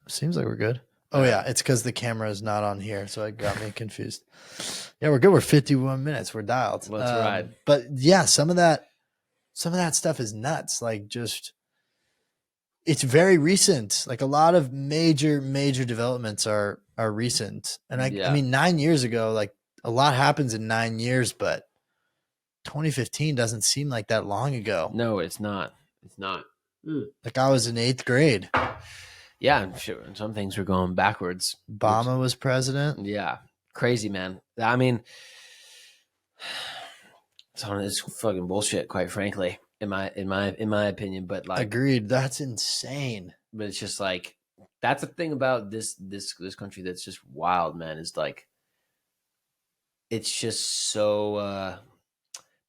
seems like we're good. Oh yeah, it's because the camera is not on here, so it got me confused. Yeah, we're good. We're 51 minutes. We're dialed. Let's ride. But yeah, some of that stuff is nuts. Like, just it's very recent. Like, a lot of major developments are recent, and I mean 9 years ago, like, a lot happens in 9 years, but 2015 doesn't seem like that long ago. No, it's not. It's not. Like, I was in 8th grade. Yeah, I'm sure some things were going backwards. Obama was president. Yeah, crazy, man. I mean, some of this fucking bullshit, quite frankly, in my opinion. But like, agreed. That's insane. But it's just like, that's the thing about this country that's just wild, man. Is like, it's just so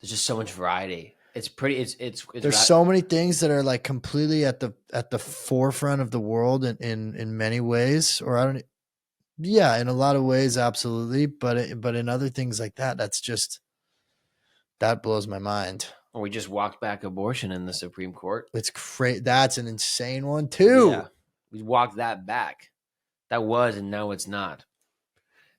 there's just so much variety. It's pretty. It's there's so many things that are like completely at the forefront of the world in many ways, or in a lot of ways, absolutely. But in other things like that's just, that blows my mind. Or we just walked back abortion in the Supreme Court. It's crazy. That's an insane one too. Yeah, we walked that back. That was, and now it's not.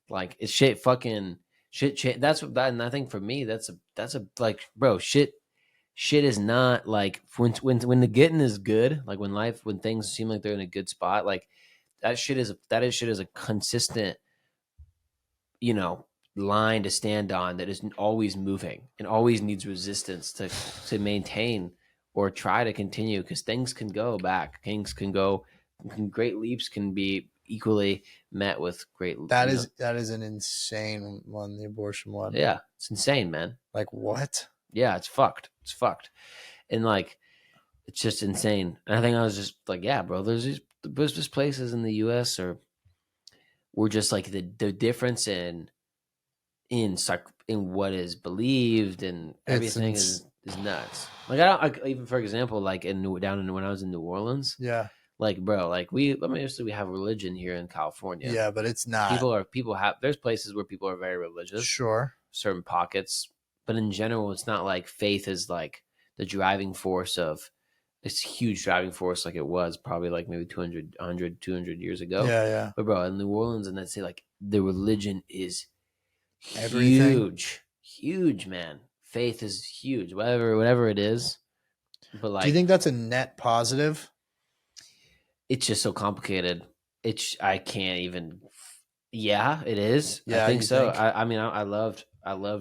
Like, it's shit. Fucking shit. That's what that. And I think for me, that's a like, bro, shit is not like when the getting is good, like when things seem like they're in a good spot, like that shit is a consistent, line to stand on that isn't always moving and always needs resistance to maintain or try to continue, because things can go back. Great leaps can be equally met with great. That is an insane one, the abortion one. Yeah, it's insane, man. Like, what? Yeah, it's fucked. And like, it's just insane. And I think I was just like, yeah, bro, there's just places in the US where just like the difference in what is believed and everything is nuts. Like, even for example, like when I was in New Orleans. Yeah. Like, bro, like we have religion here in California. Yeah, but it's not. There's places where people are very religious. Sure. Certain pockets. But in general, it's not like faith is like the driving force of this huge driving force like it was probably like maybe 200 years ago. Yeah. But bro, in New Orleans, and let's say like the religion is everything. Huge, man. Faith is huge, whatever it is. But like, do you think that's a net positive? It's just so complicated. I can't even. Yeah, it is. Yeah, I think so. I mean, I loved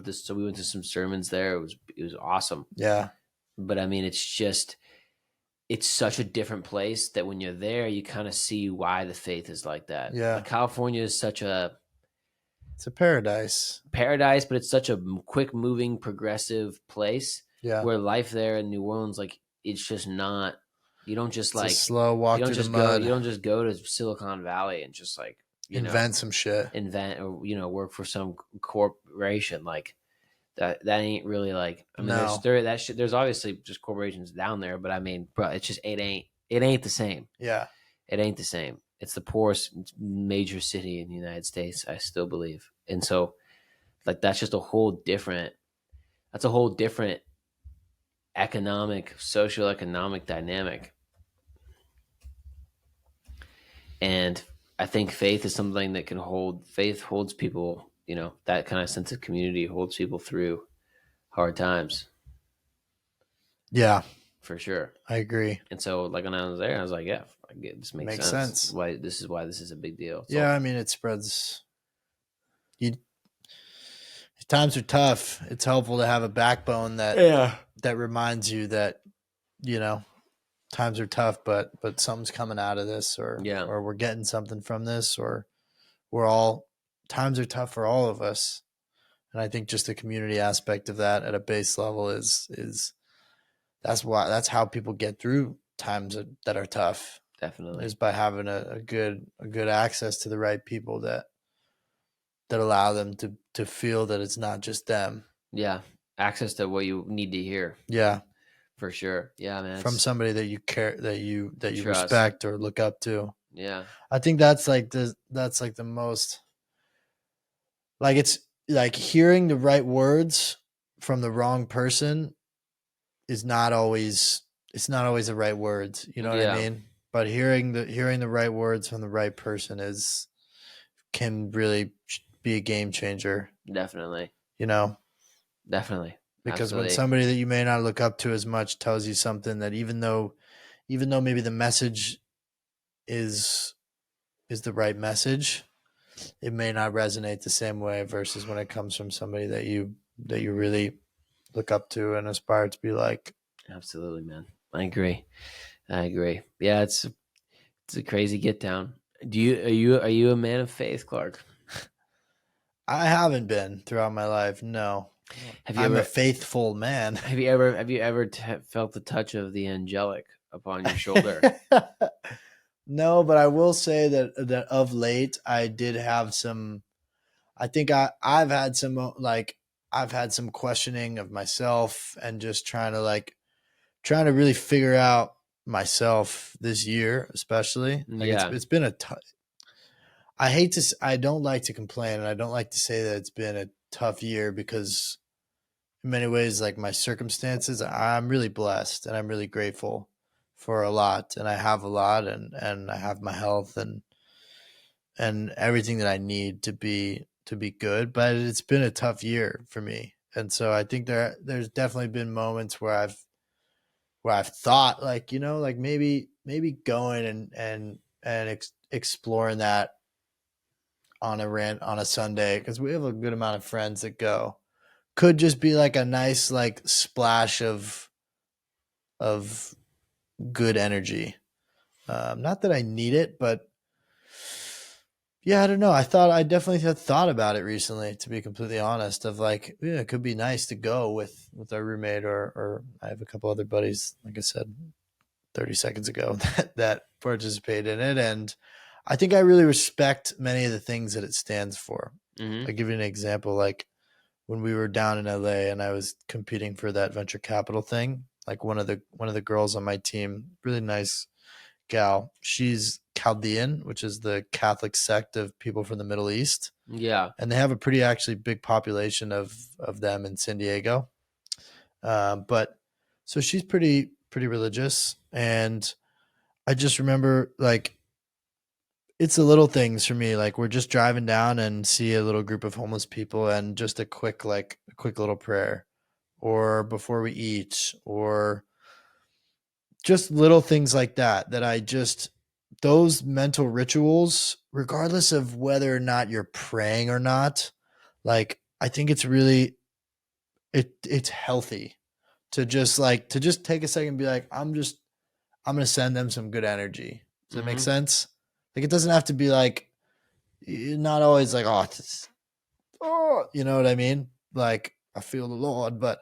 this. So we went to some sermons there. It was awesome. Yeah. But I mean, it's such a different place that when you're there, you kind of see why the faith is like that. Yeah. Like, California is it's a paradise, but it's such a quick moving, progressive place. Yeah. Where life there in New Orleans, like, it's just not, you don't just it's a slow walk through the mud. You don't just go to Silicon Valley and just like, invent some shit, or work for some corporation. Like, That ain't really like. I mean, No. there's obviously just corporations down there, but I mean, bro, it's just it ain't the same. Yeah. It ain't the same. It's the poorest major city in the United States, I still believe, and so like that's a whole different social economic dynamic. And I think faith is something that faith holds people, that kind of sense of community holds people through hard times Yeah. for sure. I agree. And so like when I was there, I was like, yeah, this makes Makes sense. sense. Why this is a big deal. Yeah. I mean, it spreads. You If times are tough, it's helpful to have a backbone that reminds you that, you know, times are tough, but something's coming out of this, Yeah. or we're getting something from this, or we're all times are tough for all of us. And I think just the community aspect of that at a base level is that's how people get through times that are tough, Definitely. is by having a good access to the right people that allow them to feel that it's not just them. Yeah. Access to what you need to hear. Yeah. For sure. Yeah, man. From somebody that you care, that you Trust. respect or look up to. Yeah. I think that's like the most, like, it's like hearing the right words from the wrong person is not always the right words. You know what I mean? But hearing the right words from the right person can really be a game changer. Definitely. Definitely. Because Absolutely. when somebody that you may not look up to as much tells you something that even though maybe the message is the right message, it may not resonate the same way versus when it comes from somebody that you really look up to and aspire to be like. Absolutely, man. I agree. Yeah, it's a crazy get down. Are you a man of faith, Clark? I haven't been throughout my life. No. I'm a faithful man. Have you ever felt the touch of the angelic upon your shoulder? No, but I will say that of late I did have some. I think I've had some questioning of myself and just trying to really figure out myself this year, especially. Like, Yeah. it's been I don't like to complain, and I don't like to say that it's been a tough year, because in many ways, like, my circumstances, I'm really blessed and I'm really grateful for a lot, and I have a lot, and I have my health and everything that I need to be good, but it's been a tough year for me. And so I think there's definitely been moments where I've thought, like, like maybe going and exploring that on a Sunday, because we have a good amount of friends that go, could just be like a nice, like, splash of good energy. Not that I need it, but yeah, I don't know. I definitely had thought about it recently, to be completely honest, of like, yeah, it could be nice to go with our roommate, or I have a couple other buddies, like I said 30 seconds ago, that participate in it. And I think I really respect many of the things that it stands for. Mm-hmm. I'll give you an example. Like, when we were down in LA and I was competing for that venture capital thing, like, one of the girls on my team, really nice gal, she's Chaldean, which is the Catholic sect of people from the Middle East. Yeah. And they have a pretty actually big population of them in San Diego. But so she's pretty religious. And I just remember, like, it's the little things for me. Like, we're just driving down and see a little group of homeless people, and just a quick little prayer, or before we eat, or just little things like that I just, those mental rituals, regardless of whether or not you're praying or not, like, I think it's really, it's healthy to just take a second and be like, I'm going to send them some good energy. Does that make sense? Like, it doesn't have to be like, not always like, oh, you know what I mean? Like, I feel the Lord, but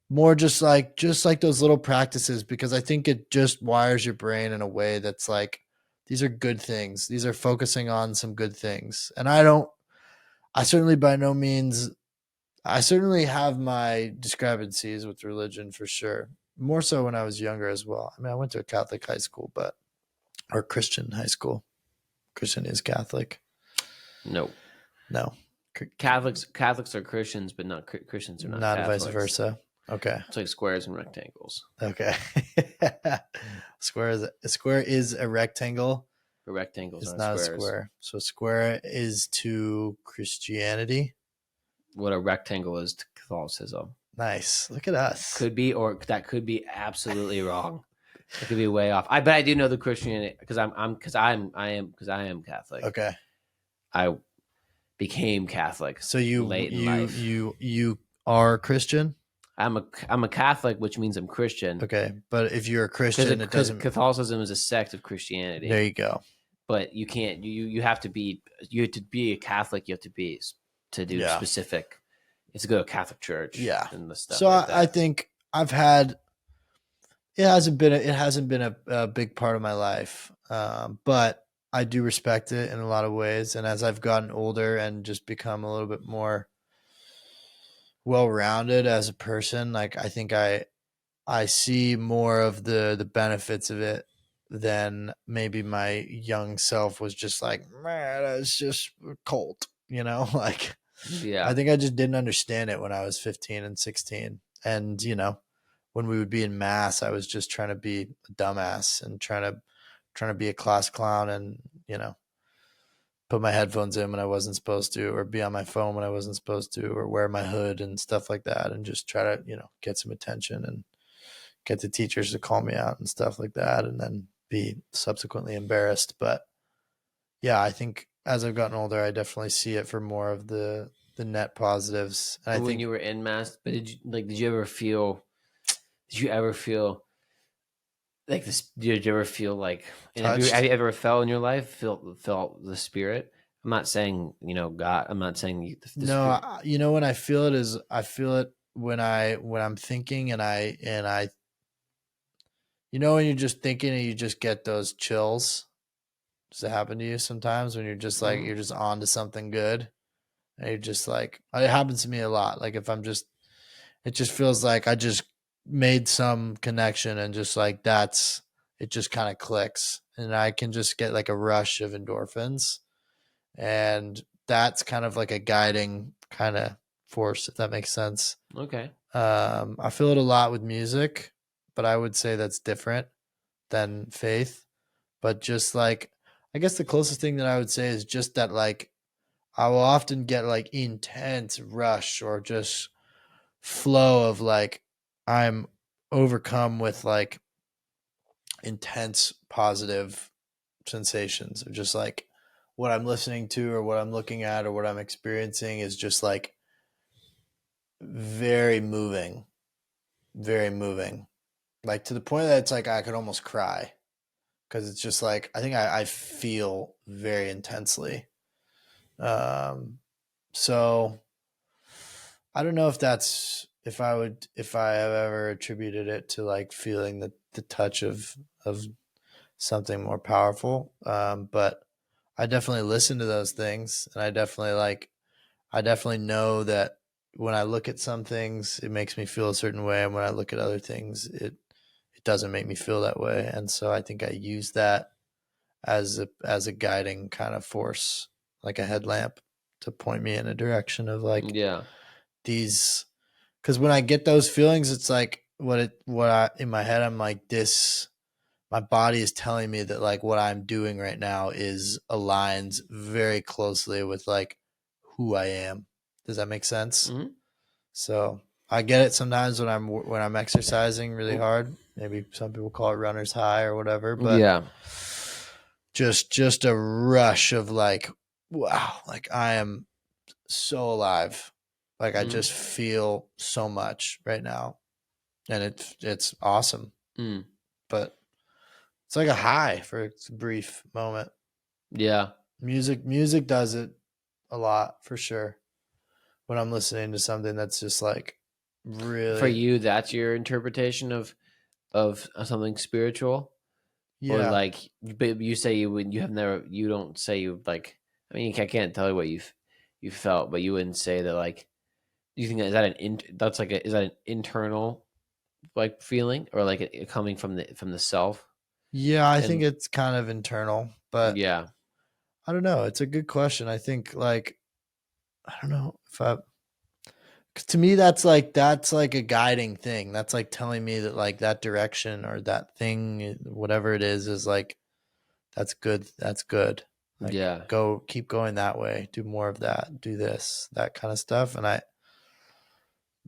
more just like those little practices, because I think it just wires your brain in a way that's like, these are good things. These are focusing on some good things. And I certainly by no means, I certainly have my discrepancies with religion for sure. More so when I was younger as well. I mean, I went to a Catholic high school, but or Christian high school. Christian is Catholic. No. No, Catholics are Christians, but Christians are not not vice Catholics. versa. Okay. It's like squares and rectangles. Okay. Square is a rectangle. But rectangles It's aren't not a squares. square. So square is to Christianity. What a rectangle is to Catholicism. Nice. Look at us. Could be, or that could be absolutely wrong. It could be way off. But I do know the Christianity because I am Catholic. Okay. I became Catholic So late in life. you are Christian? I'm a Catholic, which means I'm Christian. Okay, but if you're a Christian, it doesn't. Catholicism is a sect of Christianity. There you go. But you can't. You have to be a Catholic. You have to be to do specific. You have to go to a Catholic church. Yeah, and the stuff. So like that. I think I've had. It hasn't been a big part of my life, but I do respect it in a lot of ways. And as I've gotten older and just become a little bit more well-rounded as a person, like I think I see more of the benefits of it than maybe my young self was just like, man, it's just a cult, you know? Like, yeah, I think I just didn't understand it when I was 15 and 16. And, you know, when we would be in mass, I was just trying to be a dumbass and trying to be a class clown and, you know, put my headphones in when I wasn't supposed to, or be on my phone when I wasn't supposed to, or wear my hood and stuff like that, and just try to, you know, get some attention and get the teachers to call me out and stuff like that, and then be subsequently embarrassed. But yeah, I think as I've gotten older, I definitely see it for more of the net positives. And I when think you were in mass, but did you ever feel? Did you ever feel like this? Did you ever feel like? And have you ever felt in your life felt the spirit? I'm not saying God. I'm not saying the no. spirit. You know, when I feel it is I feel it when I'm thinking and I you know, when you're just thinking and you just get those chills. Does it happen to you sometimes when you're just like you're just on to something good and you're just like it happens to me a lot. Like if I'm just it just feels like I just made some connection and just like it just kind of clicks and I can just get like a rush of endorphins and that's kind of like a guiding kind of force, if that makes sense. Okay. I feel it a lot with music, but I would say that's different than faith. But just like I guess the closest thing that I would say is just that like I will often get like intense rush or just flow of like I'm overcome with like intense positive sensations of just like what I'm listening to or what I'm looking at or what I'm experiencing is just like very moving, very moving. Like to the point that it's like I could almost cry because it's just like I think I feel very intensely. So I don't know if that's if I have ever attributed it to like feeling the touch of something more powerful. But I definitely listen to those things, and I definitely know that when I look at some things, it makes me feel a certain way, and when I look at other things, it doesn't make me feel that way. And so I think I use that as a guiding kind of force, like a headlamp, to point me in a direction of like these. Because when I get those feelings, it's like in my head I'm like this. My body is telling me that like what I'm doing right now is aligns very closely with like who I am. Does that make sense? Mm-hmm. So I get it sometimes when I'm exercising really hard. Maybe some people call it runner's high or whatever, but just a rush of like, wow, like I am so alive. Like I just feel so much right now, and it's awesome. But it's like a high for a brief moment. Yeah. Music does it a lot for sure. When I'm listening to something that's just like really for you, that's your interpretation of something spiritual, or like, but you say you don't say you like. I mean, I can't tell you what you felt, but you wouldn't say that like Do you think is that that's like is that an internal like feeling, or like coming from the self? Yeah, I think And it's kind of internal, but yeah, I don't know. It's a good question. I think like I don't know if I 'cause to me that's like a guiding thing. That's like telling me that like that direction or that thing whatever it is like that's good. That's good. Like yeah, go keep going that way. Do more of that. Do this. That kind of stuff and I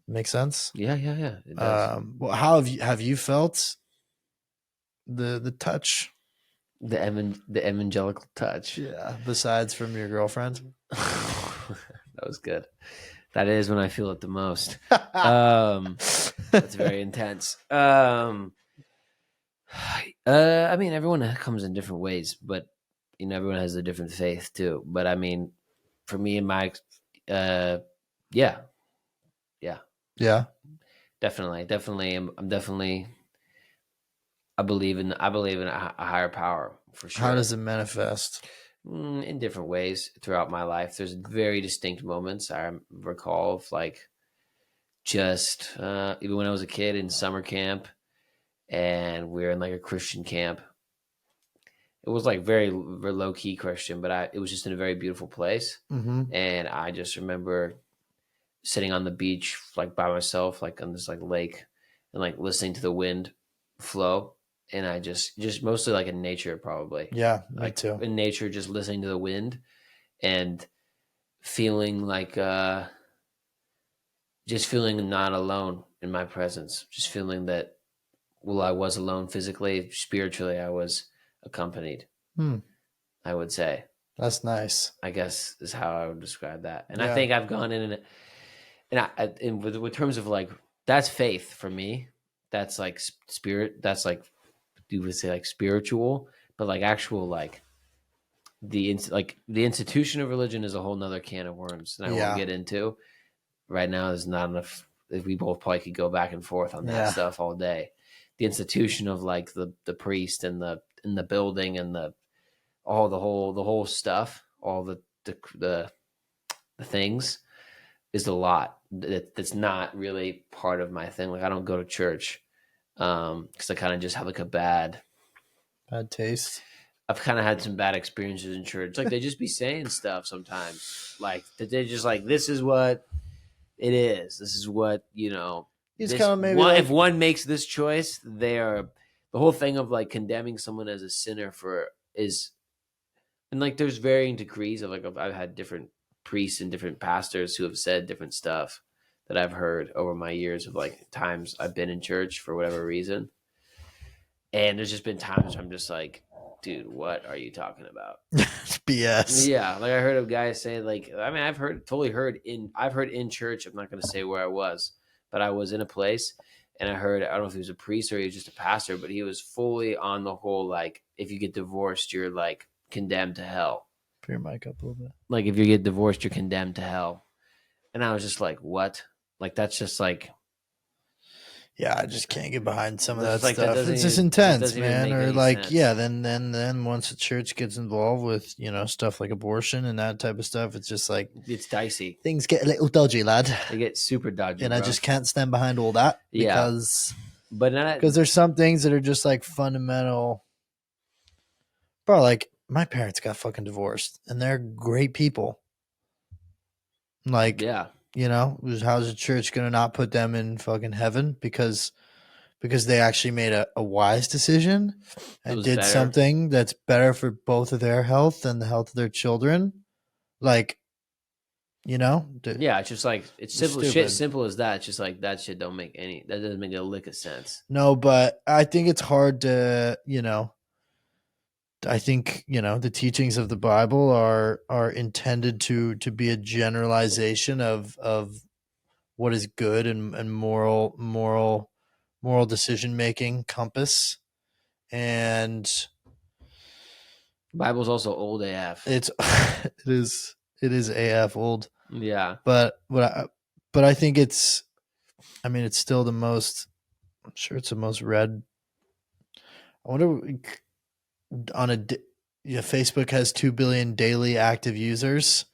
make sense? yeah. It does. Well how have you felt the touch? The evangelical touch. Yeah, besides from your girlfriend? That was good. That is when I feel it the most. That's very intense. I mean, everyone comes in different ways, but everyone has a different faith too. But I mean, for me and uh, yeah, yeah, Yeah. definitely, I'm definitely, I believe in a higher power for How sure. does it manifest? In different ways throughout my life. There's very distinct moments I recall of like just even when I was a kid in summer camp and we were in like a Christian camp. It was like very, very low key Christian, but it was just in a very beautiful place. Mhm. And I just remember sitting on the beach like by myself, like on this like lake, and like listening to the wind flow. And I just mostly like in nature, probably Yeah, me like too. in nature, just listening to the wind and feeling like just feeling not alone in my presence, just feeling that while I was alone physically, spiritually I was accompanied, Hmm, I would say. that's nice. I guess is how I would describe that. And I Yeah. think I've gone in and with terms of like that's faith for me. That's like spirit. That's like you would say like spiritual, but like actual like like the institution of religion is a whole nother can of worms, and I won't Yeah. get into right now. There's not enough. We both probably could go back and forth on that Yeah. stuff all day. The institution of like the priest and the building and the whole stuff, all the things is a lot that's not really part of my thing. Like I don't go to church because I kind of just have like a bad. Bad taste. I've kind of had some bad experiences in church. Like they just be saying stuff sometimes, like that they're just like, "This is what it is. This is what He's This kind of maybe one. If like one makes this choice, they are the whole thing of like condemning someone as a sinner for is and like there's varying degrees of like I've had different priests and different pastors who have said different stuff that I've heard over my years of like times I've been in church for whatever reason. And there's just been times where I'm just like, dude, what are you talking about? BS. Yeah, like I heard a guy say like I mean I've heard in church, I'm not gonna say where I was, but I was in a place and I don't know if he was a priest or he was just a pastor, but he was fully on the whole like if you get divorced, you're like condemned to hell. Put your mic up a little bit. Like if you get divorced, you're condemned to hell. And I was just like, what? Like that's just like Yeah, I just can't get behind some of that like that stuff. doesn't It's just even that intense, doesn't even man. make Or any like, yeah, sense. then once the church gets involved with, stuff like abortion and that type of stuff, it's just like It's dicey. things get a little dodgy, lad. They get super dodgy, And I bro. just can't stand behind all that Yeah, but not. because there's some things that are just like fundamental. Bro, like my parents got fucking divorced and they're great people. Like, Yeah, how's the church gonna not put them in fucking heaven because they actually made a wise decision it and was did better. something that's better for both of their health and the health of their children. Like, Yeah, it's just like it's they're simple shit. stupid. Simple as that. It's just like that shit don't make any. That doesn't make a lick of sense. No, but I think it's hard to, I think, the teachings of the Bible are intended to be a generalization of what is good and moral decision making compass. And Bible's also old AF. it's it is AF old. Yeah, But I think it's still the most. I'm sure it's the most read. I wonder on Facebook has 2 billion daily active users.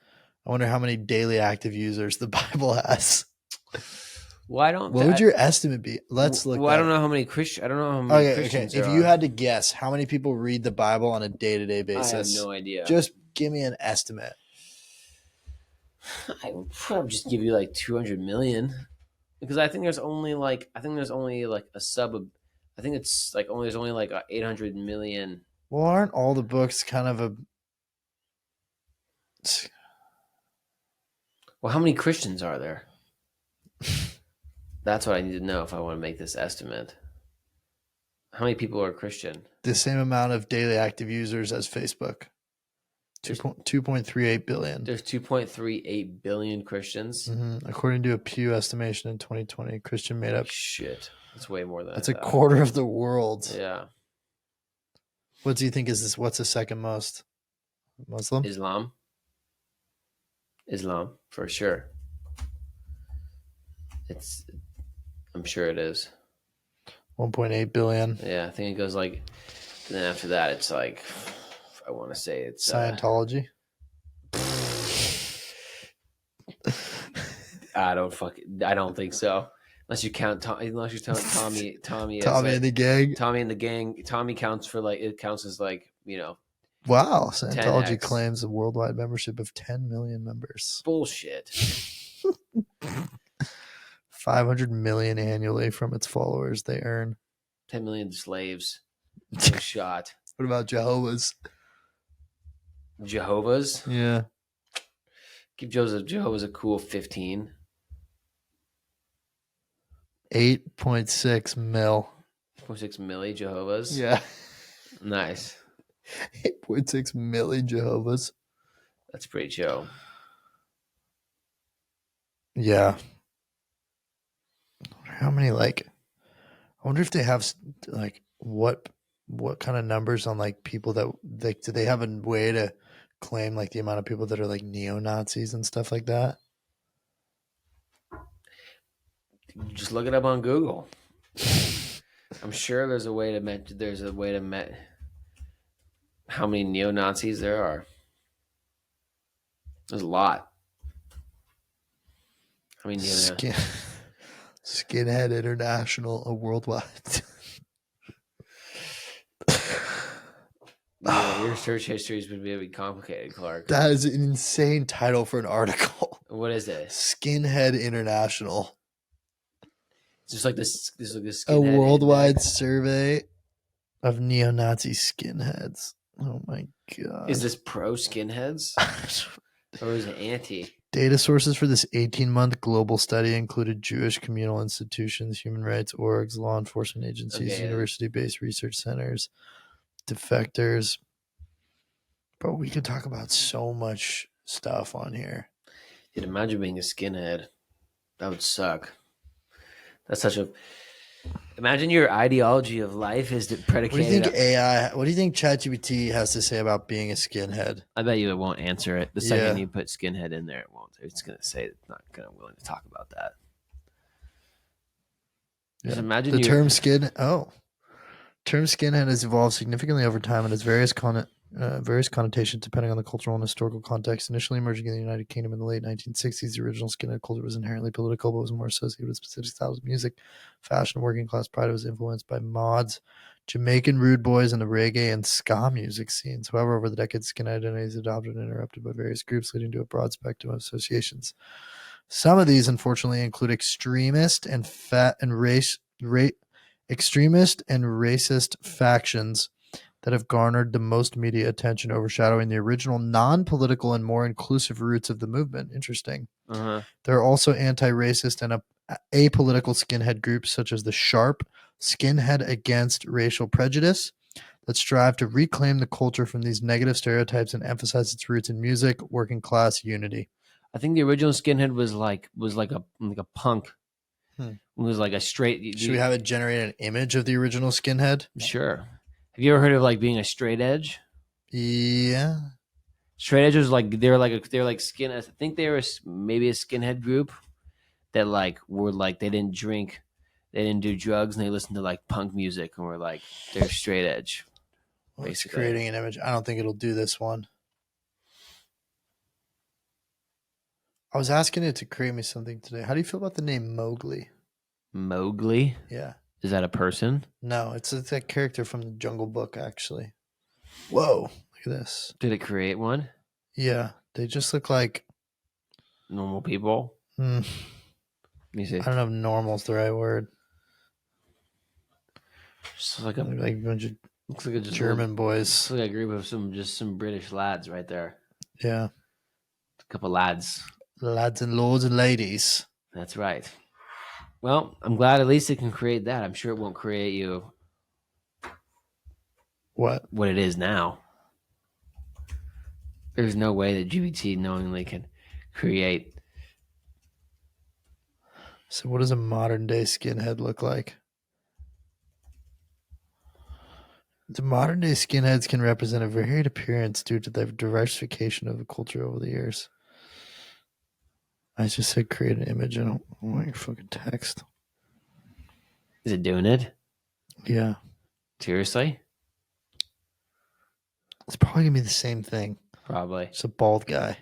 I wonder how many daily active users the Bible has. Why don't What would your estimate be? Let's look I that don't up. know how many Christian. I don't know how many Christians If there you are. had to guess, how many people read the Bible on a day-to-day basis? I have no idea. Just give me an estimate. I would probably just give you like 200 million, because I think there's only like a sub of, I think it's like there's only like 800 million. Well, aren't all the books kind of a? Well, how many Christians are there? That's what I need to know if I want to make this estimate. How many people are Christian? The same amount of daily active users as Facebook. 2.38 billion. There's 2.38 billion Christians. According to a Pew estimation in 2020, Christian made up. Shit, that's way more than that's a quarter of the world. Yeah. What do you think is this? What's the second most? Muslim? Islam, for sure. I'm sure it is. 1.8 billion. Yeah, I think it goes like, and then after that, it's like, I want to say it's Scientology. I don't think so. Unless you count Tommy and the gang. Tommy and the gang. Tommy counts for like, it counts as like, Wow, Scientology 10X. claims a worldwide membership of 10 million members. Bullshit. 500 million annually from its followers they earn. 10 million slaves. No shot. What about Jehovah's? Jehovah's? Yeah. Give Jehovah's a cool 15. 8.6 mil. 8.6 milli Jehovah's? Yeah. Nice. 8.6 milli Jehovah's. That's pretty chill. Yeah. How many, like, I wonder if they have, like, what kind of numbers on, like, people that, like, do they have a way to claim, like, the amount of people that are, like, neo-Nazis and stuff like that? Just look it up on Google. I'm sure there's a way to met how many neo-Nazis there are. There's a lot. I mean, Skinhead International, a worldwide. Your search history is going to be complicated, Clark. That is an insane title for an article. What is it? Skinhead International. It's just like this skinhead a worldwide survey of neo-Nazi skinheads. Oh my god. Is this pro skinheads? Or is it anti? Data sources for this 18-month global study included Jewish communal institutions, human rights orgs, law enforcement agencies, university-based research centers, defectors. Bro, we could talk about so much stuff on here. Dude, imagine being a skinhead. That would suck. That's such a... Imagine your ideology of life is predicated... What do you think ChatGPT has to say about being a skinhead? I bet you it won't answer it. The second you put skinhead in there, it won't. It's going to say it's not going to willing to talk about that. Just imagine the term skinhead has evolved significantly over time and has various connotations depending on the cultural and historical context. Initially emerging in the United Kingdom in the late 1960s, the original skinhead culture was inherently political, but was more associated with specific styles of music, fashion, and working class pride. It was influenced by mods, Jamaican rude boys, and the reggae and ska music scenes. However, over the decades, skinhead identity is adopted and interrupted by various groups, leading to a broad spectrum of associations. Some of these, unfortunately, include extremist and racist factions that have garnered the most media attention, overshadowing the original non-political and more inclusive roots of the movement. Interesting. Uh-huh. There are also anti-racist and apolitical skinhead groups such as the SHARP, Skinhead Against Racial Prejudice, that strive to reclaim the culture from these negative stereotypes and emphasize its roots in music, working class unity. I think the original skinhead was like a punk. It was like a straight... Should we have it generate an image of the original skinhead? Sure. Have you ever heard of like being a straight edge? Yeah. Straight edge was like they're like skin. I think they were maybe a skinhead group that like were like they didn't drink, they didn't do drugs, and they listened to like punk music and were like they're straight edge. It's creating an image. I don't think it'll do this one. I was asking it to create me something today. How do you feel about the name Mowgli? Mowgli? Yeah. Is that a person? No, it's a character from the Jungle Book, actually. Whoa, look at this. Did it create one? Yeah, they just look like. Normal people? Hmm, Let me see. I don't know if normal's the right word. Just like They look like a bunch of looks like a just German looks boys. like a group of some British lads right there. Yeah, A couple lads. lads and lords and ladies. That's right. Well, I'm glad at least it can create that. I'm sure it won't create you What? what it is now. There's no way that GBT knowingly can create. So, what does a modern day skinhead look like? The modern day skinheads can represent a varied appearance due to the diversification of the culture over the years. I just said create an image. I don't want your fucking text. Is it doing it? Yeah. Seriously? It's probably gonna be the same thing. Probably. It's a bald guy.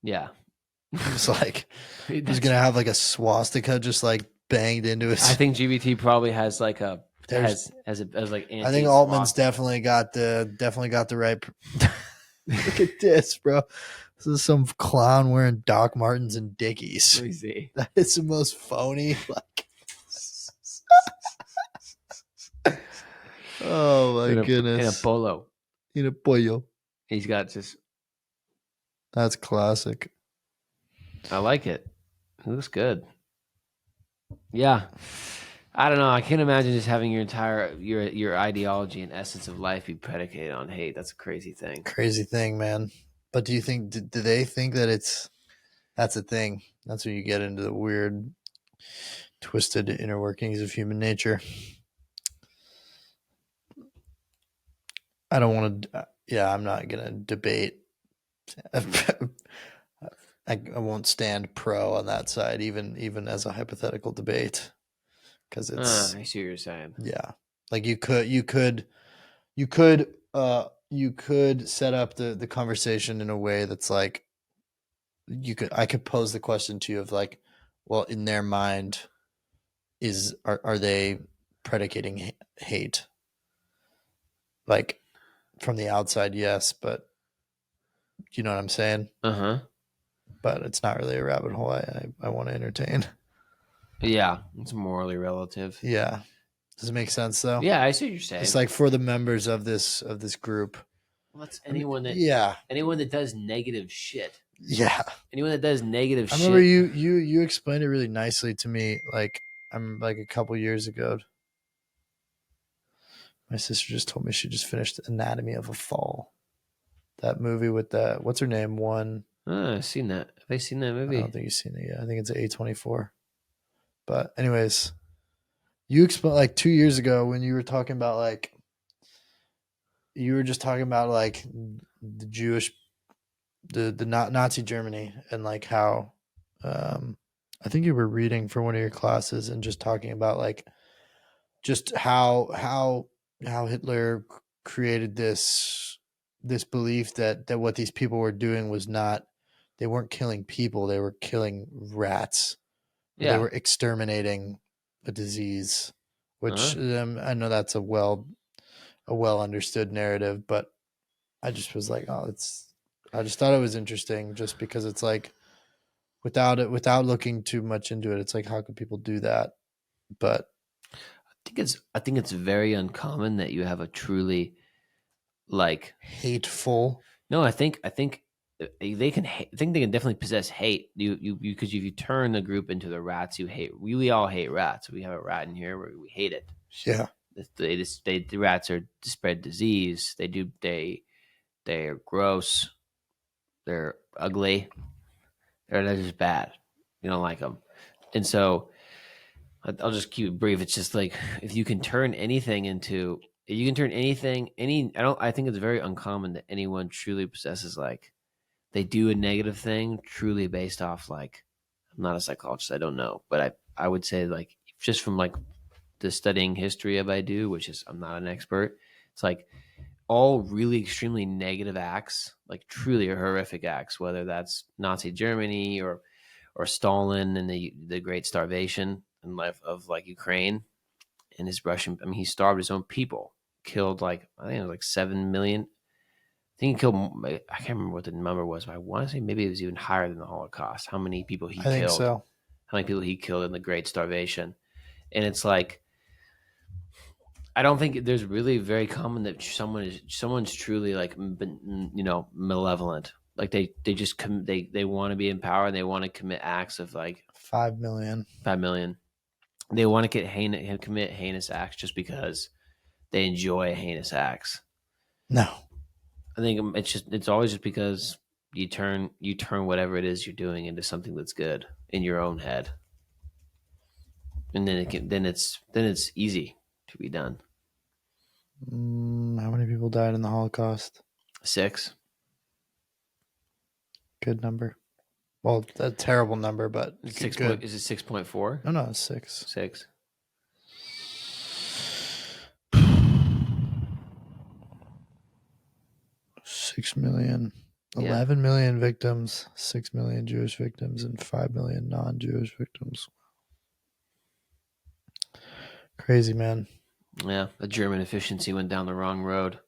Yeah. It's like he's gonna have like a swastika just like banged into his. I think GBT probably has like a There's- has like anti. I think Altman's definitely got the right. Look at this, bro. This is some clown wearing Doc Martens and Dickies. Let me see. That is the most phony. Like, oh my goodness! In a polo. In a pollo. He's got just. That's classic. I like it. It looks good. Yeah. I don't know. I can't imagine just having your entire your ideology and essence of life be predicated on hate. That's a crazy thing. Crazy thing, man. But do you think do they think that that's a thing? That's when you get into the weird, twisted inner workings of human nature. I don't want to. Yeah, I'm not gonna debate. I won't stand pro on that side, even as a hypothetical debate, because it's. I see what you're saying. Yeah, like you could set up the conversation in a way that's like I could pose the question to you of like, well, in their mind, are they predicating hate? Like from the outside, yes, but you know what I'm saying? Uh-huh. But it's not really a rabbit hole I want to entertain. Yeah, it's morally relative. Yeah. Does it make sense though? Yeah, I see what you're saying. It's like for the members of this group. Well, that's anyone anyone that does negative shit. Yeah. Anyone that does negative shit. I remember you explained it really nicely to me. Like I'm like a couple years ago. My sister just told me she just finished Anatomy of a Fall. That movie with that what's her name won. I've seen that. Have they seen that movie? I don't think you've seen it yet. I think it's A24. But anyways, you explained like 2 years ago when you were talking about like you were just talking about like the Jewish the Nazi Germany and like how I think you were reading for one of your classes and just talking about like just how Hitler created this belief that what these people were doing was not they weren't killing people, they were killing rats. Yeah. They were exterminating a disease, which I know that's a well understood narrative, but I just was like, oh, I just thought it was interesting just because it's like without looking too much into it, it's like how could people do that? But I think it's very uncommon that you have a truly like hateful. No, I think they can definitely possess hate. You because if you turn the group into the rats you hate, we all hate rats. We have a rat in here where we hate it. Yeah, the rats are to spread disease. They're gross. They're ugly. They're just bad. You don't like them, and so I'll just keep it brief. It's just like if you can turn anything into. You can turn anything. I think it's very uncommon that anyone truly possesses like they do a negative thing truly based off like I'm not a psychologist, I don't know, but I would say like just from like the studying history of I do, which is I'm not an expert. It's like all really extremely negative acts, like truly horrific acts, whether that's Nazi Germany or or Stalin and the Great Starvation in life of like Ukraine and his Russian. I mean, he starved his own people, killed like I think it was like 7 million. I think he killed. I can't remember what the number was, but I want to say maybe it was even higher than the Holocaust. How many people he I think killed? so. How many people he killed in the Great Starvation? And it's like I don't think there's really very common that someone's truly like malevolent. Like they just they want to be in power and they want to commit acts of like 5 million. 5 million. They want to commit heinous acts just because they enjoy heinous acts. No, I think it's always just because you turn whatever it is you're doing into something that's good in your own head, and then it's easy to be done. How many people died in the Holocaust? 6. Good number. Well, a terrible number, but good. Is it 6.4? No, it's 6. 6. 6 million. Yeah. 11 million victims, 6 million Jewish victims, and 5 million non-Jewish victims. Crazy, man. Yeah, the German efficiency went down the wrong road.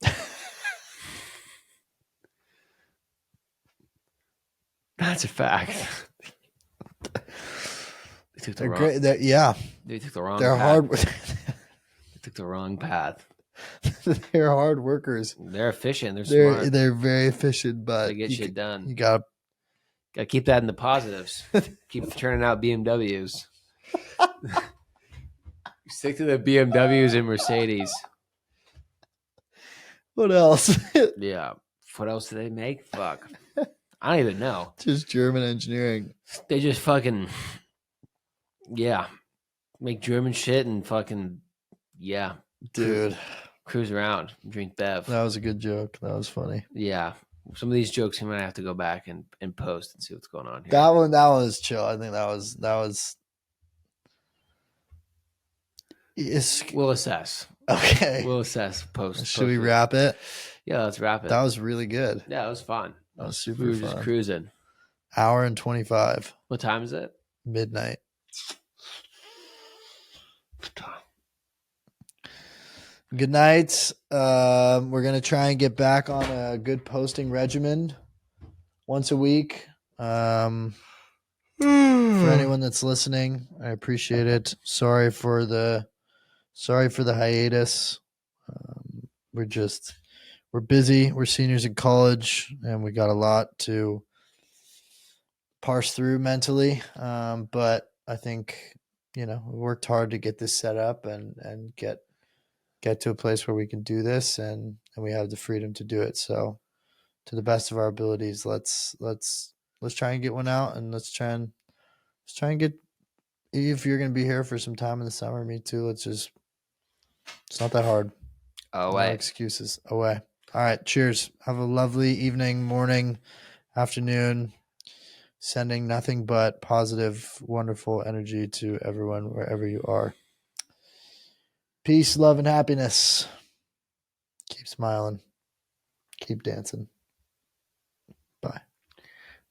That's a fact. They took the They're wrong. great. Yeah, They took the wrong. they're path. hard. They took the wrong path. They're hard workers. They're efficient. They're smart. They're very efficient, but They get shit done. You gotta keep that in the positives. Keep turning out BMWs. Stick to the BMWs and Mercedes. What else? Yeah. What else do they make? Fuck. I don't even know. Just German engineering. They just fucking, yeah, make German shit and fucking, yeah. Dude. Cruise around, drink bev. That was a good joke. That was funny. Yeah. Some of these jokes you might have to go back and post and see what's going on here. That one was chill. I think that was. We'll assess. Okay. We'll assess post. Should we wrap it? Yeah, let's wrap it. That was really good. Yeah, it was fun. That was super We were fun. just cruising. Hour and 25. What time is it? Midnight. Good night. We're going to try and get back on a good posting regimen once a week. For anyone that's listening, I appreciate it. Sorry for the hiatus. We're busy. We're seniors in college, and we got a lot to parse through mentally. But I think, we worked hard to get this set up and get to a place where we can do this, and we have the freedom to do it. So, to the best of our abilities, let's try and get one out, and let's try and get. If you're going to be here for some time in the summer, me too. It's not that hard. Away. No excuses. Away. All right. Cheers. Have a lovely evening, morning, afternoon. Sending nothing but positive, wonderful energy to everyone wherever you are. Peace, love, and happiness. Keep smiling. Keep dancing.